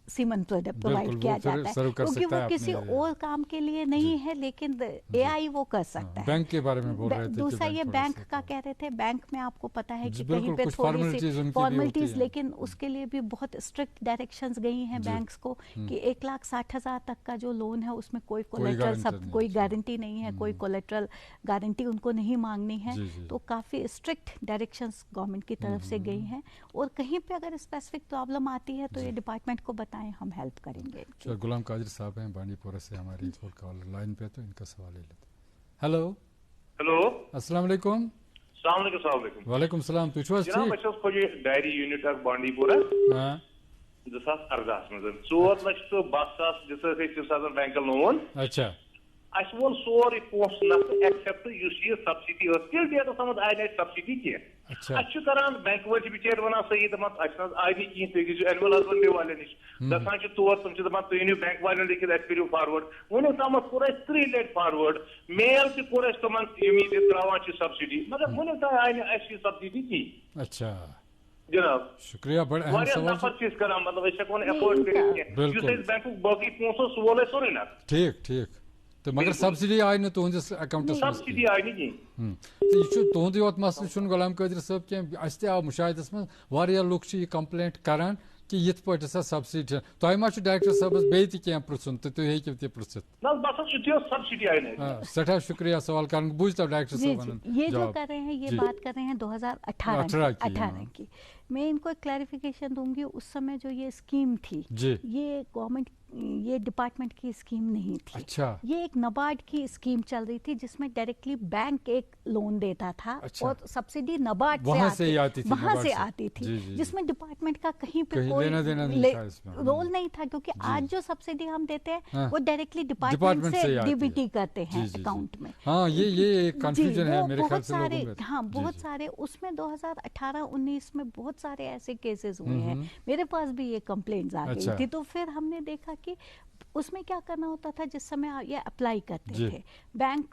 सीमेंट प्रोवाइड किया जाता है, क्योंकि वो किसी और काम के लिए नहीं है, लेकिन AI वो कर सकता है। बैंक के बारे में बोल रहे थे। दूसरा ये बैंक का कह रहे थे, बैंक में आपको पता है कि कहीं पे थोड़ी सी फॉर्मेलिटीज, लेकिन उसके लिए भी बहुत स्ट्रिक्ट डायरेक्शंस गई हैं बैंक्स को कि 1,60,000 तक का जो लोन है उसमें कोई कोलेट्रल कोई गारंटी नहीं है, कोई कोलेट्रल गारंटी उनको नहीं मांगनी है। तो काफी स्ट्रिक्ट डायरेक्शंस गवर्नमेंट की तरफ से गई हैं, और कहीं पे अगर स्पेसिफिक प्रॉब्लम आती है तो ये डिपार्टमेंट को बताएं, हम हेल्प करेंगे। गुलाम कादिर साहब हैं बांडीपोरा से, हमारी फोन कॉल लाइन पे, तो इनका सवाल ले लेते हैं। हेलो अस्सलाम वालेकुम। वालेकुम सलाम। तुझ डायरी यूनिट बांडीपोरा 2018 में 4,10,20 बैंक लोन। अच्छा, अस वो सोरे पोस्ट नफ एक्सेप्ट ये सब्सिडी तिल डेट समझ आय सब्सिडी कह करान बैंक वाल बिचार वन सही दपान अस आय कहीं तुम एनिमल हस्बेंड्री वाले नश गसान तौर तुम दपान तुम अनु बैंक वाले लिखित अस करो फॉरवर्ड वुन तम कोर 3 लट फॉरवर्ड मेल तोर तुम त्रावान सब्सिडी मगर वुन तक आय अस सब्सिडी कहीं। अच्छा जनाब शुक्रिया, बड़ा अहम सवाल नफर करान मतलब एफोर्ड कर बैंक बाकी पोसो सह वोल सोरे ना। ठीक ठीक, तो मगर सब्सिडी आय न तुहंदिस अकाउंटस सब्सिडी आय न कहीं। तुहद योत मसल गुलाम कादिर साहब कह अस आव मुशाहिदस मज वारिया लुक ये कंप्लेंट करान कि ये पे सब्सिडी तुम मा डायरेक्टर साहबस बे क्या पृछुन तो तुम हेकि तह पृछित। सठा शुक्रिया सवाल कर बुझ तो डायरेक्टर साहब ये जो कर रहे हैं, ये बात कर रहे हैं 2018 की। मैं इनको एक क्लैरिफिकेशन दूंगी, उस समय जो ये स्कीम थी ये गवर्नमेंट ये डिपार्टमेंट की स्कीम नहीं थी। अच्छा। ये एक नबार्ड की स्कीम चल रही थी जिसमें डायरेक्टली बैंक एक लोन देता था। अच्छा। और सब्सिडी नबार्ड से आती थी, वहां से आती थी, जिसमें डिपार्टमेंट का कहीं पे कोई रोल नहीं था, क्योंकि आज जो सब्सिडी हम देते हैं वो डायरेक्टली डिपार्टमेंट से डीबीटी करते हैं अकाउंट में। हाँ, ये कंफ्यूजन है मेरे ख्याल से लोगों में। हाँ, बहुत सारे उसमें 2018-19 में बहुत सारे ऐसे केसेस हुए हैं, मेरे पास भी ये कंप्लेंट्स आ गई थी। तो फिर हमने देखा कि उसमें क्या करना होता था, जिस समय ये अप्लाई करते थे बैंक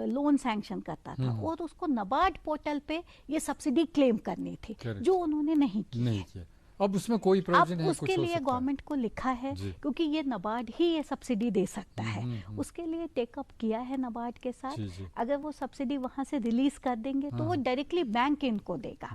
लोन सैंक्शन करता था और उसको नबार्ड पोर्टल पे ये सब्सिडी क्लेम करनी थी, जो उन्होंने नहीं किया। अब उसमें कोई प्रोविजन है? उसके लिए गवर्नमेंट को लिखा है, क्योंकि ये नबार्ड ही ये सब्सिडी दे सकता है, उसके लिए टेकअप किया है नबार्ड के साथ। अगर वो सब्सिडी वहां से रिलीज कर देंगे तो वो डायरेक्टली बैंक इनको देगा।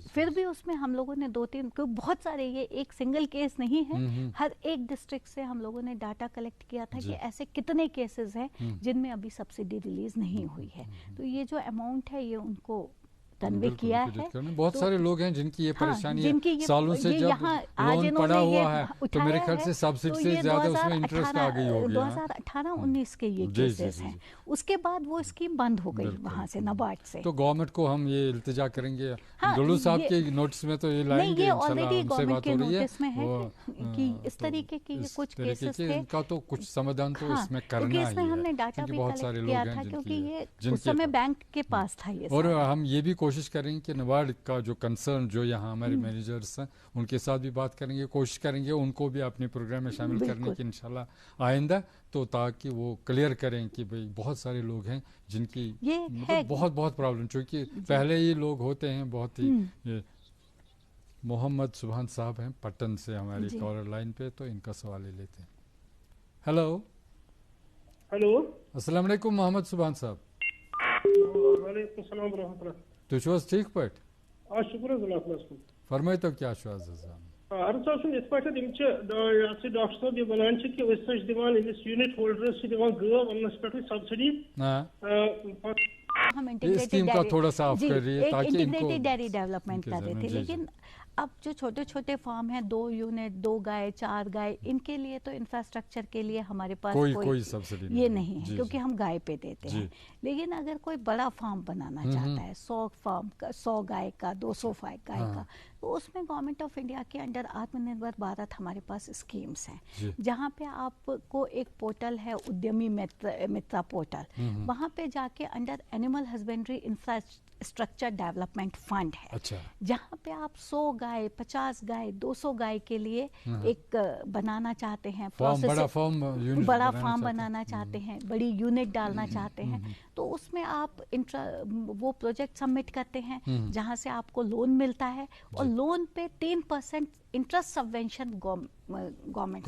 फिर भी उसमें हम लोगों ने 2-3, क्योंकि बहुत सारे, ये एक सिंगल केस नहीं है, हर एक डिस्ट्रिक्ट से हम लोगों ने डाटा कलेक्ट किया था कि ऐसे कितने केसेस हैं जिनमें अभी सब्सिडी रिलीज नहीं हुई है। तो ये जो अमाउंट है ये उनको कन्वे किया है। बहुत तो सारे लोग हैं जिनकी ये परेशानी है, सालों से जब लोन पड़ा हुआ है तो मेरे ख्याल से सब्सिडी से ज्यादा उसमें इंटरेस्ट आ गई होगी। 2018-19 के ये केसेस हैं। उसके बाद वो स्कीम बंद हो गई वहां से नबार्ड से। तो गवर्नमेंट को हम ये इल्तिजा करेंगे, डुल्लू साहब के नोटिस में तो ये लाएंगे, ये ऑलरेडी गवर्नमेंट के नोटिस में है कि इस तरीके के ये कुछ केसेस थे, इनका तो कुछ समाधान तो इसमें करना है। इसमें हमने डाटा भी कलेक्ट किया था, क्योंकि ये उस समय बैंक के पास था ये। और हम ये भी कोशिश करेंगे कि नबार्ड का जो कंसर्न, जो यहाँ हमारे मैनेजर्स हैं, उनके साथ भी बात करेंगे, कोशिश करेंगे उनको भी अपने प्रोग्राम में शामिल करने की इंशाल्लाह आइंदा, तो ताकि वो क्लियर करें कि भाई बहुत सारे लोग हैं जिनकी मतलब बहुत प्रॉब्लम, चूँकि पहले ही लोग होते हैं बहुत ही। मोहम्मद सुभान साहब हैं पटन से हमारी कॉलर लाइन पे, तो इनका सवाल ले लेते हैं। हेलो अस्सलाम वालेकुम मोहम्मद सुभान साहब। वालेकुम सलाम व रहमतुल्लाह। तो छो ठीक पे? शुक्र फरमाई तो क्या छो अर्ज इत पे डॉक्टर साहब वन कि यूनिट होल्डरस गव अनस पे सब्सिडी स्कीम का थोड़ा सा ऑफ कर रही है ताकि इंटीग्रेटेड डेयरी डेवलपमेंट कर रहे थे। लेकिन अब जो छोटे छोटे फार्म हैं, 2 यूनिट, 2 गाय, 4 गाय, इनके लिए तो इंफ्रास्ट्रक्चर के लिए हमारे पास कोई सब्सिडी ये नहीं है, क्योंकि हम गाय पे देते हैं। लेकिन अगर कोई बड़ा फार्म बनाना चाहता है, 100 फार्म का, 100 गाय का, 200 गाय का, तो उसमें गवर्नमेंट ऑफ इंडिया के अंडर आत्मनिर्भर भारत हमारे पास स्कीम्स हैं, जहाँ पे आपको एक पोर्टल है उद्यमी मित्रा पोर्टल, वहाँ पे जाके under animal husbandry infrastructure development fund है। अच्छा। जहाँ पे आप 100 गाय, 50 गाय, 200 गाय के लिए एक बनाना चाहते हैं, बड़ा फार्म बनाना चाहते हैं, बड़ी यूनिट डालना चाहते हैं, तो उसमें आप वो प्रोजेक्ट सबमिट करते हैं जहाँ से आपको लोन मिलता है, और लोन पे 3% इंटरेस्ट सबवेंशन गवर्नमेंट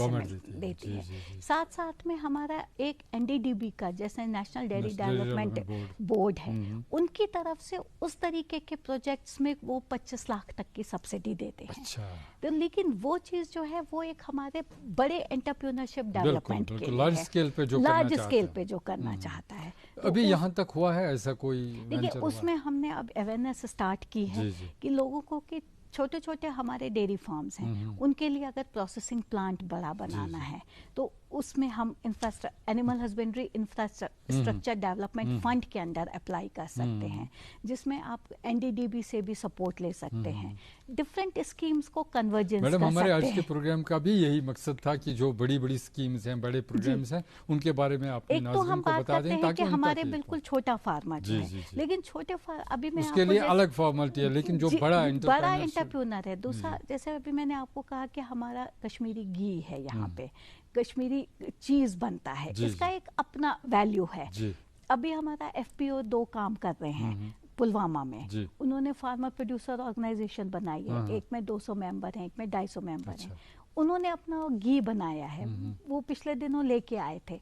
देती है। साथ साथ में हमारा एक NDDB का, जैसे नेशनल डेयरी डेवलपमेंट बोर्ड है, उनकी तरफ से उस तरीके के प्रोजेक्ट्स में वो 25 लाख तक की सब्सिडी देते हैं। अच्छा। तो लेकिन वो चीज़ जो है वो एक हमारे बड़े एंटरप्रेन्योरशिप डेवलपमेंट के लार्ज स्केल पे जो करना चाहता है। अभी यहाँ तक हुआ है ऐसा कोई? देखिए, उसमें हमने अब अवेयरनेस स्टार्ट की है कि लोगों को कि छोटे छोटे हमारे डेयरी फार्म्स हैं, उनके लिए अगर प्रोसेसिंग प्लांट बड़ा बनाना है तो उसमें हम animal husbandry infrastructure development fund के अंडर अप्लाई कर सकते हैं, जिसमें आप NDDB से भी सपोर्ट ले सकते हैं, डिफरेंट स्कीम्स को कन्वर्जेंस कर सकते हैं। हमारे आज के प्रोग्राम का भी यही मकसद था कि जो बड़ी बड़ी स्कीम्स हैं, बड़े प्रोग्राम्स हैं, उनके बारे में अपने नाज़रीन को बता दें, ताकि हमारे बिल्कुल छोटा फार्मर जो है, लेकिन छोटे अभी मैं उसके लिए अलग फॉर्मेलिटी है, लेकिन जो बड़ा एंटरप्रेन्योर है, दूसरा जैसे अभी मैंने आपको कहा कि हमारा कश्मीरी घी है, यहाँ पे कश्मीरी चीज बनता है, इसका एक अपना वैल्यू है। अभी हमारा FPO 2 काम कर रहे हैं पुलवामा में, उन्होंने फार्मर प्रोड्यूसर ऑर्गेनाइजेशन बनाई है, एक में 200 मेंबर हैं, एक में 250 मेंबर हैं, उन्होंने अपना घी बनाया है, वो पिछले दिनों लेके आए थे,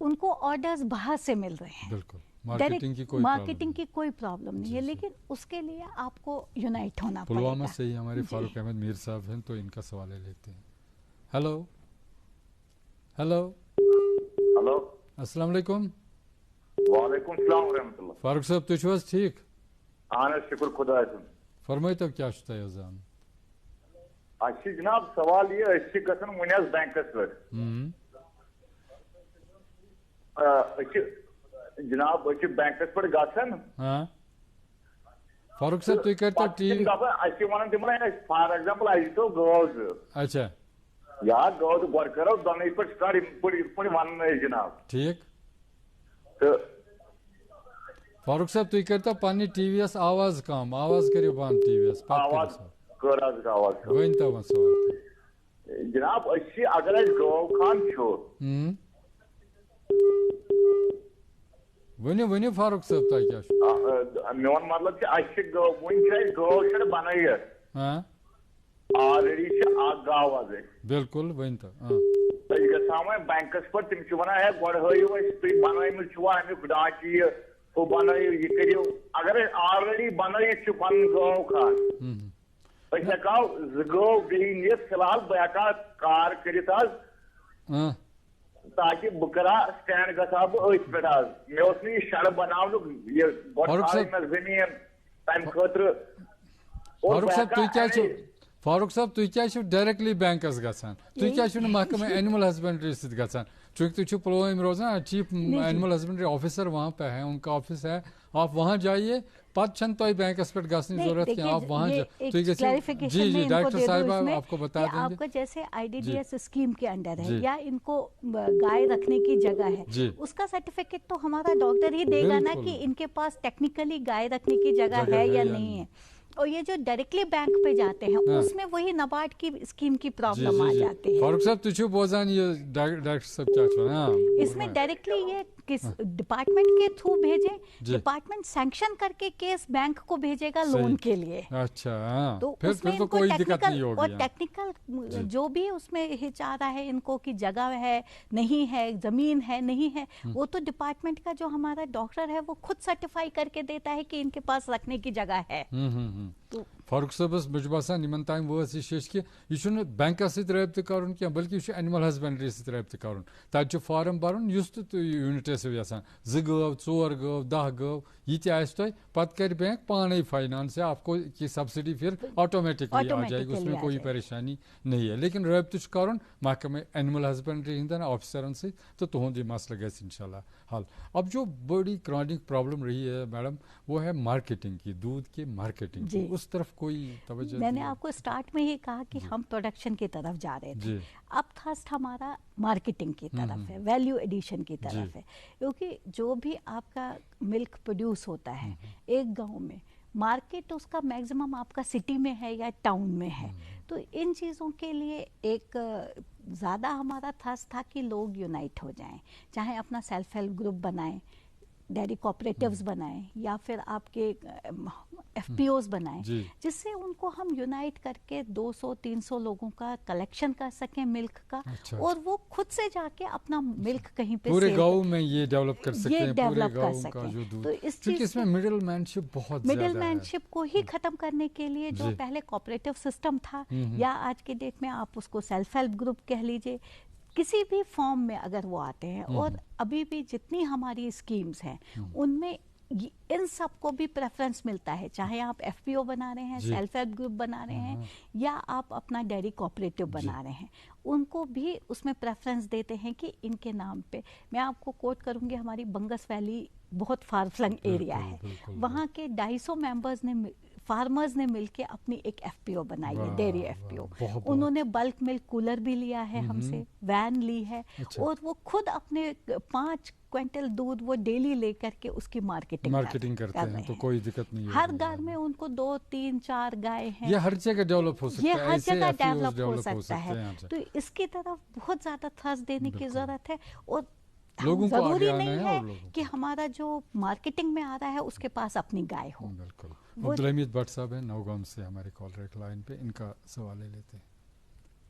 उनको ऑर्डर्स बाहर से मिल रहे हैं। बिल्कुल। मार्केटिंग की कोई प्रॉब्लम नहीं है, लेकिन उसके लिए आपको यूनाइट होना पड़ेगा। पुलवामा से ही हमारे फारूक अहमद मीर साहब हैं, तो इनका सवाल लेते हैं। हेलो हेलो हेलो, अस्सलाम वालेकुम। वालेकुम सलाम व रहमतुल्लाह। फारूक साहब तुझ वाज ठीक? आना शुक्र खुदा सुन। फरमाई तो क्या शुता है जान? अच्छी जनाब सवाल ये अच्छी गसन मुनियाज बैंकस पर जनाब अच्छी बैंकस पर गसन। हां फारूक साहब तुई करता टीवी अच्छी one Dimna for example I तो गोज। अच्छा यार गोज गोर करो दोनों पर स्टार्ट पुणी वन जनाब। ठीक। तो फारूक साहब तुई करता पानी TVS आवाज काम आवाज करियो बान TVS आवाज कराज का आवाज वइन तो वन सवाल जनाब अच्छी अगर गो खान छो वनी फारूक साहब ता क्या मेन मतलब कि अच्छी गो वन गो छड़ बनाई है। हां ऑलरेडी से आग गाव आज बिल्कुल वइन तो हां तो ये सामने बैंकस पर तुम चुना है गड होई वो स्पीड बनाई में चुआ हमें खुदा की वो बनाई ये करियो अगर ऑलरेडी बनाई चुपन गो खान अच्छा काव गो ग्रीन ये फिलहाल बयाका कार करिताज ताकि बुकरा स्टैंड गसाब ओइस पेटाज मैं उसने शड़ बनाव ये बहुत में जमीन टाइम खतर फारूक साहब तु क्या छ फारूक साहब तु क्या छ डायरेक्टली बैंकस गसान तु क्या छ महकमा एनिमल हस्बेंड्री सित गसान चूंकि तु पुलवामा में रोजाना चीफ एनिमल हस्बेंड्री ऑफिसर वहां पे है उनका ऑफिस है आप वहां जाइए पत छन तो बैंकस पे गसनी जरूरत है आप वहां जी डॉक्टर साहब आपको बता देंगे आपका जैसे IDDS स्कीम के अंडर है या इनको गाय रखने की जगह है उसका सर्टिफिकेट तो हमारा डॉक्टर ही देगा ना कि इनके पास टेक्निकली गाय रखने की जगह है या नहीं है। और ये जो डायरेक्टली बैंक पे जाते हैं उसमें वही नाबार्ड की स्कीम की प्रॉब्लम आ जाती है। फारूक साहब तुझे बोझान ये डॉक्टर साहब क्या चुना इसमें डायरेक्टली ये किस डिपार्टमेंट के थ्रू भेजें, डिपार्टमेंट सैंक्शन करके केस बैंक को भेजेगा लोन के लिए। अच्छा तो फिर तो कोई दिक्कत नहीं होगी। और टेक्निकल जो भी उसमें हिचा रहा है इनको की जगह है नहीं है जमीन है नहीं है वो तो डिपार्टमेंट का जो हमारा डॉक्टर है वो खुद सर्टिफाई करके देता है कि इनके पास रखने की जगह है। तो फारूक साहबस मुझे बासान इन तान वस यह कि यह बैंक सब्त कर बल्कि यह एनिमल हस्बेंड्री सब्त कर तब फार्म भरन तो यूनिट यसान 2 गौ 4 गौ 10 गौ यह पत कर बैंक पाने फाइनेंस है आपको कि सब्सिडी फिर ऑटोमेटिकली आ जाएगी उसमें कोई परेशानी नहीं है। लेकिन रब्त कर महकमे एनिमल हस्बेंड्री हंदन ऑफिसरन से तो तुंद यह मसला गि इंशाल्लाह हल। अब जो बड़ी क्रॉनिक प्रॉब्लम रही है मैडम वो है मार्केटिंग की दूध की मार्केटिंग की उस तरफ कोई तवज्जो? मैंने आपको स्टार्ट में ही कहा कि हम प्रोडक्शन की तरफ जा रहे थे, अब थर्स्ट हमारा मार्केटिंग की तरफ है, वैल्यू एडिशन की तरफ है, क्योंकि जो भी आपका मिल्क प्रोड्यूस होता है एक गांव में, मार्केट उसका मैक्सिमम आपका सिटी में है या टाउन में है, तो इन चीज़ों के लिए एक ज़्यादा हमारा थर्स्ट था कि लोग यूनाइट हो जाएं, चाहे अपना सेल्फ हेल्प ग्रुप बनाएं, डेयरी कोऑपरेटिव्स बनाएं या फिर आपके एफपीओज बनाएं, जिससे उनको हम यूनाइट करके 200-300 लोगों का कलेक्शन कर सकें मिल्क का। अच्छा। और वो खुद से जाके अपना मिल्क कहीं पे पूरे गांव में ये डेवलप कर सकें, ये डेवलप कर सकें। तो इस चीज इसमें मिडिलमैनशिप बहुत ज्यादा है। मिडिलमैनशिप को ही खत्म करने के लिए जो पहले कोऑपरेटिव सिस्टम था या आज के डेट में आप उसको सेल्फ हेल्प ग्रुप कह लीजिए, किसी भी फॉर्म में अगर वो आते हैं, और अभी भी जितनी हमारी स्कीम्स हैं उनमें इन सब को भी प्रेफरेंस मिलता है, चाहे आप एफपीओ बना रहे हैं, सेल्फ हेल्प ग्रुप बना रहे हैं या आप अपना डेयरी कोऑपरेटिव बना रहे हैं, उनको भी उसमें प्रेफरेंस देते हैं कि इनके नाम पे। मैं आपको कोट करूंगी, हमारी बंगस वैली बहुत फार फ्लंग एरिया है, वहाँ के 250 मेंबर्स ने फार्मर्स ने मिलके अपनी एक एफपीओ बनाई है, डेयरी एफपीओ। उन्होंने बल्क मिल्क कूलर भी लिया है हमसे, वैन ली है, और वो खुद अपने 5 क्विंटल दूध वो डेली लेकर के उसकी मार्केटिंग करते हैं। तो कोई दिक्कत नहीं है। हर घर में उनको 2, 3, 4 गाय हैं। ये हर जगह डेवलप हो सकता है, ये हर जगह डेवलप हो सकता है। तो इसकी तरफ बहुत ज्यादा थ्रस्ट देने की जरूरत है, और लोगों को जरूरी नहीं है कि हमारा जो मार्केटिंग में आ रहा है उसके पास अपनी गाय हो। बिल्कुल। अब्दुल हमीद भट्ट साहब हैं नौगाम से हमारे कॉलर एक लाइन पे, इनका सवाल ले लेते हैं।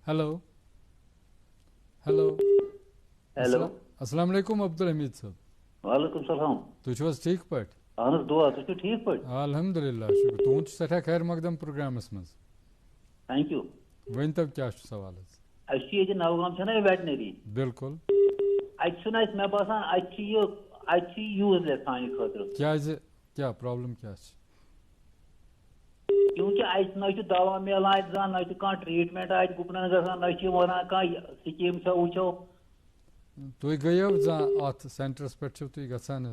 हेलो हेलो हेलो, अस्सलाम वालेकुम अब्दुल हमीद साहब। वालेकुम सलाम। तुझ वाज ठीक पट? अहन दुआ, तुझ ठीक पट? अल्हम्दुलिल्लाह शुक्र। तुम सठा खैर मकदम प्रोग्रामस मज। Thank you. वन तब क्या सवाल है? अच्छी ये नौगाम छना वेटनरी। बिल्कुल। अच्छा मैं बासान अच्छी यूजलेस सानी खतर। क्या प्रॉब्लम क्या है? क्योंकि आज न दवा मिलान जान, न कह ट्रीटमेंट आज गुपन गसान, न वन कह स्कीम वो। तुम गयो अत सेंटरस पे तुम गसान?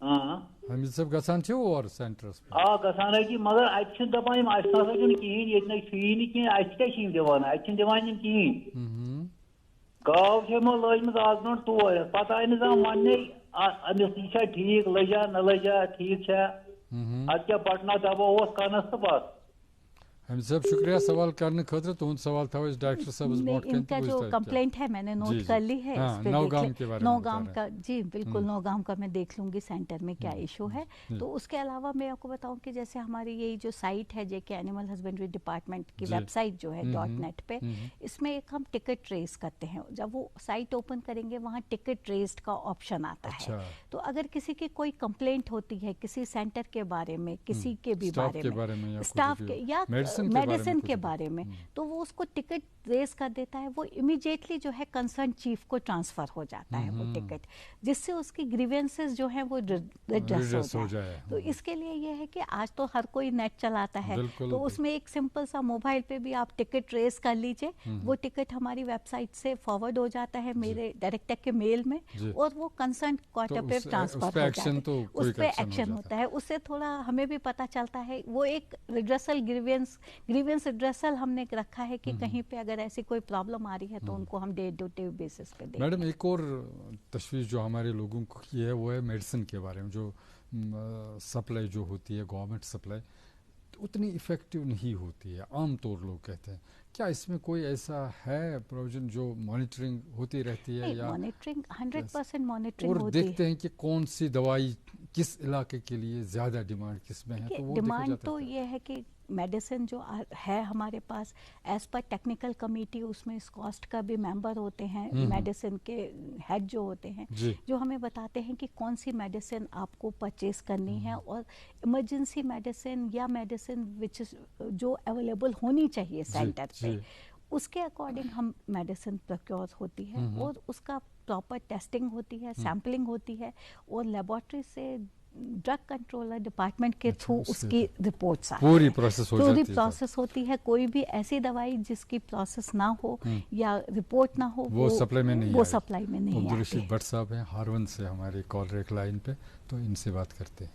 हमीद साहब गसान और सेंटरस पे? गसान कि मगर अत दपान कहें ये क्या कहें दिवान, अत दिवान कहें। गाव लजम आज ब्रो तोर पे आई ना वन अमिस यह ठीक लजा न लजा ठीक अत क्या बटना दबा कनस तो बस। हम सब शुक्रिया सवाल करने खतर। तुम सवाल था डॉक्टर साहब इनका जो कंप्लेंट है मैंने नोट कर ली है। नौगाम के बारे में, नौगाम का जी बिल्कुल, नौगाम का मैं देख लूंगी सेंटर में क्या इशू है। तो उसके अलावा मैं आपको बताऊं कि जैसे हमारी यही जो साइट है जेके एनिमल हस्बेंड्री डिपार्टमेंट की वेबसाइट जो है .net पे, इसमें एक हम टिकट रेस करते हैं। जब वो साइट ओपन करेंगे वहाँ टिकट रेस्ड का ऑप्शन आता है। तो अगर किसी की कोई कंप्लेंट होती है किसी सेंटर के बारे में, किसी के भी बारे में, स्टाफ के या मेडिसिन के बारे में, तो वो उसको टिकट रेस कर देता है। वो इमीडिएटली जो है कंसर्न चीफ को ट्रांसफर हो जाता है वो टिकट, जिससे उसकी ग्रीवेंसेस जो है वो रिड्रेस हो जाए। तो इसके लिए ये है कि आज तो हर कोई नेट चलाता है, तो उसमें एक सिंपल सा मोबाइल पे भी आप टिकट रेस कर लीजिए, वो टिकट हमारी वेबसाइट से फॉरवर्ड हो जाता है मेरे डायरेक्टर के मेल में, और वो कंसर्न क्वार्टर पे ट्रांसफर हो जाता है। उस पर एक्शन होता है, उससे थोड़ा हमें भी पता चलता है। वो एक रिड्रेसल ग्रीवेंस रिड्रेसल हमने रखा है कि कहीं पे अगर ऐसी कोई प्रॉब्लम आ रही है तो उनको हम डे टू डे बेसिस पे देखें। मैडम एक और तशवीश जो हमारे लोगों को की है वो है मेडिसिन के बारे में। जो सप्लाई जो होती है गवर्नमेंट सप्लाई उतनी इफेक्टिव नहीं होती है, आम तौर लोग कहते हैं। क्या इसमें कोई ऐसा है प्रोविजन जो मॉनिटरिंग होती रहती है? या मॉनिटरिंग 100% मॉनिटरिंग और होती देखते हैं कि कौन सी दवाई किस इलाके के लिए ज्यादा डिमांड किस में है? तो वो डिमांड तो ये है कि मेडिसिन जो है हमारे पास एज पर टेक्निकल कमेटी, उसमें इस कॉस्ट का भी मेंबर होते हैं, मेडिसिन के हेड जो होते हैं, जो हमें बताते हैं कि कौन सी मेडिसिन आपको परचेज करनी है, और इमरजेंसी मेडिसिन या मेडिसिन विच जो अवेलेबल होनी चाहिए सेंटर पे, उसके अकॉर्डिंग हम मेडिसिन प्रोक्योर होती है, और उसका प्रॉपर टेस्टिंग होती है, सैम्पलिंग होती है, और लेबोरेटरी से ड्रग कंट्रोलर डिपार्टमेंट के थ्रू उसकी रिपोर्ट्स आती है। पूरी प्रोसेस होती है। कोई भी ऐसी दवाई जिसकी प्रोसेस ना हो या रिपोर्ट ना हो वो सप्लाई में नहीं आती। रशीद भट्ट साहब हैं हारवन से हमारे कॉलर एक लाइन पे, तो इनसे बात करते हैं।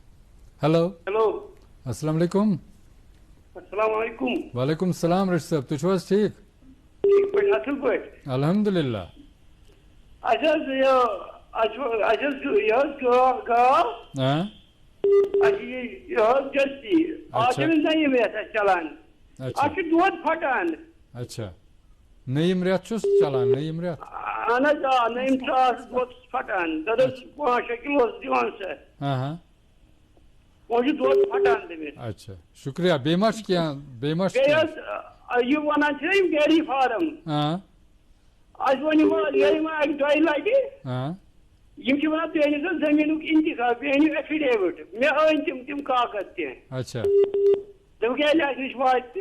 हेलो हेलो, अस्सलाम वालेकुम। अस्सलाम वालेकुम। वालेकुम सलाम रशीद साहब, तुझ वाज ठीक? ठीक पट असल पट अल्हम्दुलिल्लाह। अच्छा ये गाँव जस्ती नईम रेत चलान दोद फटान। अच्छा नईम रेत चलान, नईम रेत अहन नईम दोद फटान 5 किलो दिवान से दोद फटान तमिस। अच्छा शुक्रिया। बेमश क्या बेमश ये वनान डेयरी फार्म वन दो लटि जमीन इंतखाब बेहन एफिडेविट मे अन तम कागज तह। अच्छा तम क्या नश वात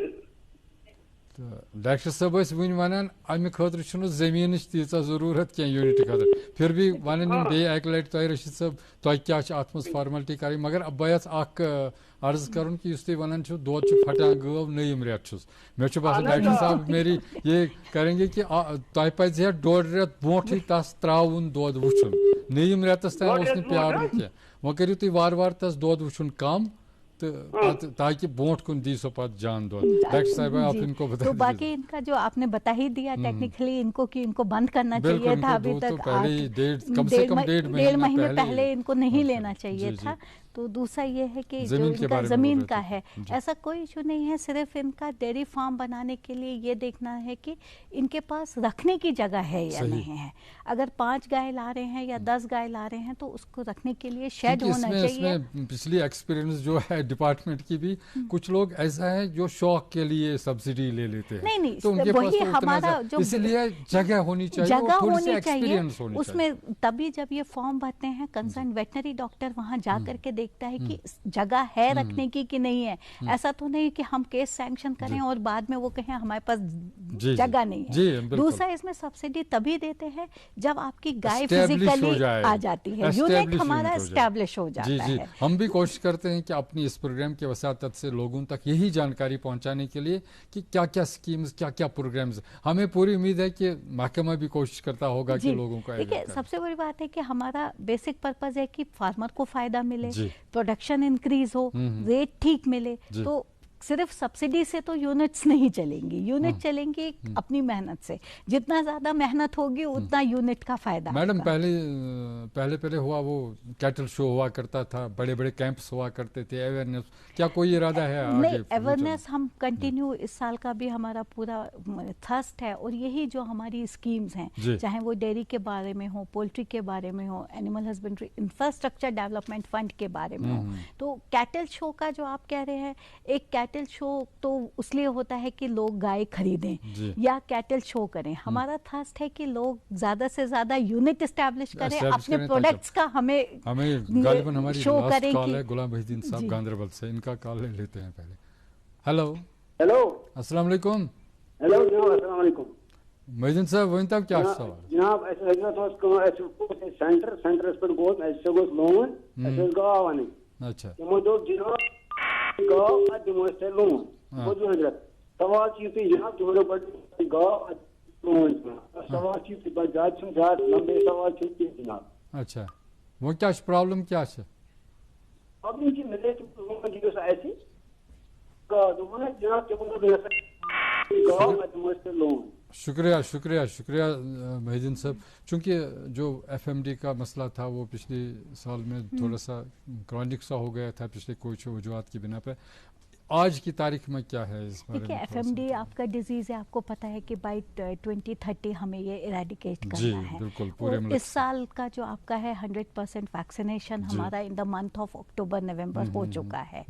डॉक्टर साहब वन वन अमे खतर जमीन तीचा जरूरत क्या यूनिट खतर फिर भी वन बे अक लट तुम रशीद साहब तुम क्या अत फॉर्मेलिटी कर मगर अब बस अर्ज कर कि तुम वन दोद फटान गव नईम रेत मे बसान डॉक्टर साहब मेरी ये करेंगे कि तुम पह 1.5 रेत ब्रोह तस त्राउन दोद वुचन नईम रेतस तान प्यार क्या वह करू तुम वार वार तस दोद वुचन कम ताकि बोट कुन दी सो पत जान दो। डॉक्टर साहब आप इनको बता तो बाकी इनका जो आपने बता ही दिया टेक्निकली इनको कि इनको बंद करना चाहिए था अभी तक, कम से कम 1.5 महीने पहले इनको नहीं लेना चाहिए था। तो दूसरा ये है कि जो इनका ज़मीन का है ऐसा कोई इशू नहीं है, सिर्फ इनका डेयरी फार्म बनाने के लिए ये देखना है कि इनके पास रखने की जगह है या नहीं है। अगर 5 गाय ला रहे हैं या 10 गाय ला रहे हैं तो उसको रखने के लिए शेड होना चाहिए। पिछली एक्सपीरियंस जो है डिपार्टमेंट की भी कुछ लोग ऐसा है जो शौक के लिए सब्सिडी ले लेते हैं। नहीं तो उनके वही पास हमारा जो इसलिए जगह होनी चाहिए, जगह होनी चाहिए उसमें। तभी जब ये फॉर्म भरते हैं कंसर्न वेटनरी डॉक्टर वहां जा करके देखता है कि जगह है रखने की कि नहीं है। ऐसा तो नहीं कि हम केस सैंक्शन करें और बाद में वो कहें हमारे पास जगह नहीं है। दूसरा इसमें सब्सिडी तभी देते हैं जब आपकी गाय फिजिकली आ जाती है, यूनिट हमारा एस्टैब्लिश हो जाता है। हम भी कोशिश करते हैं कि अपनी इस प्रोग्राम के वसातत से लोगों तक यही जानकारी पहुंचाने के लिए कि क्या क्या स्कीम्स क्या क्या प्रोग्राम्स। हमें पूरी उम्मीद है कि महकमा भी कोशिश करता होगा कि लोगों को। देखिए सबसे बड़ी बात है कि हमारा बेसिक पर्पज है कि फार्मर को फायदा मिले, प्रोडक्शन इंक्रीज हो, रेट ठीक मिले। तो सिर्फ सब्सिडी से तो यूनिट्स नहीं चलेंगी, यूनिट चलेंगी अपनी मेहनत से। जितना ज्यादा मेहनत होगी उतना यूनिट का फायदा। मैडम पहले हुआ वो कैटल शो हुआ करता था, बड़े बड़े कैंप्स हुआ करते थे, अवेयरनेस, क्या कोई इरादा है नहीं? अवेयरनेस हम कंटिन्यू इस साल का भी हमारा पूरा थर्स्ट है और यही जो हमारी स्कीम्स हैं, चाहे वो डेयरी के बारे में हो, पोल्ट्री के बारे में हो, animal husbandry infrastructure development fund के बारे में हो। तो कैटल शो का जो आप कह रहे हैं, एक कैटल शो तो उसलिए होता है कि लोग गाय खरीदें या कैटल शो करें। हमारा थर्स्ट है कि लोग ज्यादा से ज्यादा यूनिट एस्टैब्लिश करें, अपने प्रोडक्ट्स का हमें गालिबन हमारी शो करें। कॉल है गुलाम मोहिद्दीन साहब गांधरबल से, इनका कॉल ले लेते हैं पहले। हेलो अस्सलाम वालेकुम। हेलो अस्सलाम वालेकुम मोहिद्दीन साहब वन तक क्या सवाल जनाब? सेंटर पर गो लोन गाँव वन। अच्छा तमो दो गाँव लोन हजरत सवाल जनाब तुमो गाँव लोन सवाल लंबे सवाल जनाब। अच्छा वो क्या प्रॉब्लम क्या है? प्रॉब्लम मिले ऐसी शुक्रिया शुक्रिया शुक्रिया मोहिद्दीन साहब। चूँकि जो FMD का मसला था वो पिछले साल में थोड़ा सा क्रॉनिक सा हो गया था पिछले कुछ वजूहत की बिना पर। आज की तारीख में क्या है इस बारे में? देखिए FMD आपका डिजीज है, आपको पता है कि बाई 2030 हमें ये इरेडिकेट करना है। बिल्कुल पूरे और इस साल का जो आपका है 100% वैक्सीनेशन हमारा in the month of October November हो चुका है।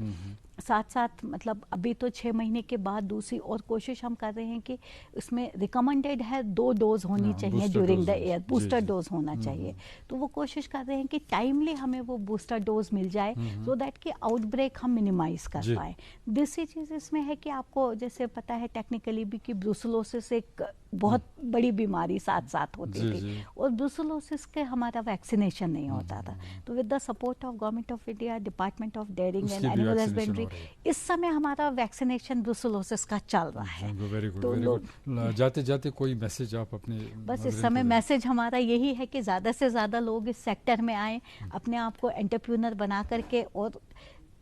साथ साथ मतलब अभी तो 6 महीने के बाद दूसरी और कोशिश हम कर रहे हैं कि उसमें रिकमेंडेड है 2 डोज होनी चाहिए during the year, booster dose होना चाहिए। तो वो कोशिश कर रहे हैं कि टाइमली हमें वो बूस्टर डोज मिल जाए सो दैट कि आउटब्रेक हम मिनिमाइज कर पाए। दूसरी चीज़ इसमें है कि आपको जैसे पता है टेक्निकली भी कि ब्रूसेलोसिस एक बहुत बड़ी बीमारी साथ साथ होती थी और ब्रूसेलोसिस के हमारा वैक्सीनेशन नहीं होता था। तो with the support of government of India, department of dairying and animal husbandry, इस समय हमारा वैक्सीनेशन ब्रूसेलोसिस का चल रहा है। Very good. जाते जाते कोई मैसेज आप अपने? बस इस समय मैसेज हमारा यही है कि ज़्यादा से ज़्यादा लोग इस सेक्टर में आए, अपने आप को एंटरप्रेन्योर बना करके और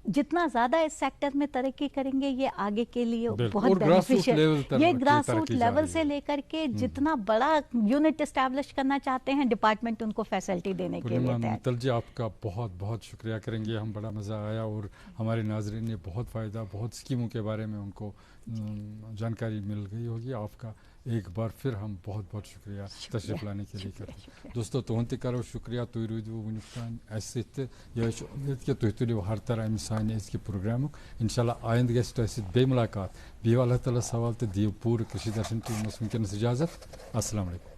जितना ज़्यादा इस सेक्टर में तरक्की करेंगे ये आगे के लिए बहुत बेनिफिशियल, ये ग्रास रूट लेवल से लेकर के जितना बड़ा यूनिट एस्टैब्लिश करना चाहते हैं डिपार्टमेंट उनको फैसिलिटी देने के लिए। मित्तल जी आपका बहुत बहुत शुक्रिया करेंगे, हम बड़ा मज़ा आया और हमारे नाज़रीन ने बहुत फ़ायदा, बहुत स्कीमों के बारे में उनको जानकारी मिल गई होगी। आपका एक बार फिर हम बहुत बहुत शुक्रिया तशरीफ लाने के लिए करते हैं। दोस्तों तुहंद करो शुक्रिया, तुम रूद वुन तान अस यह उम्मीद कि तुम तुलो हर तरह अमि साने अजकि प्रोग्राम इंशाल्लाह आइंद गि तुह बे मुलाकात। बियो अल्लाह ताला सवाल तो दियो पूरे कृषि दर्शन टीम वुनकस इजाज़त। अस्सलाम वालेकुम।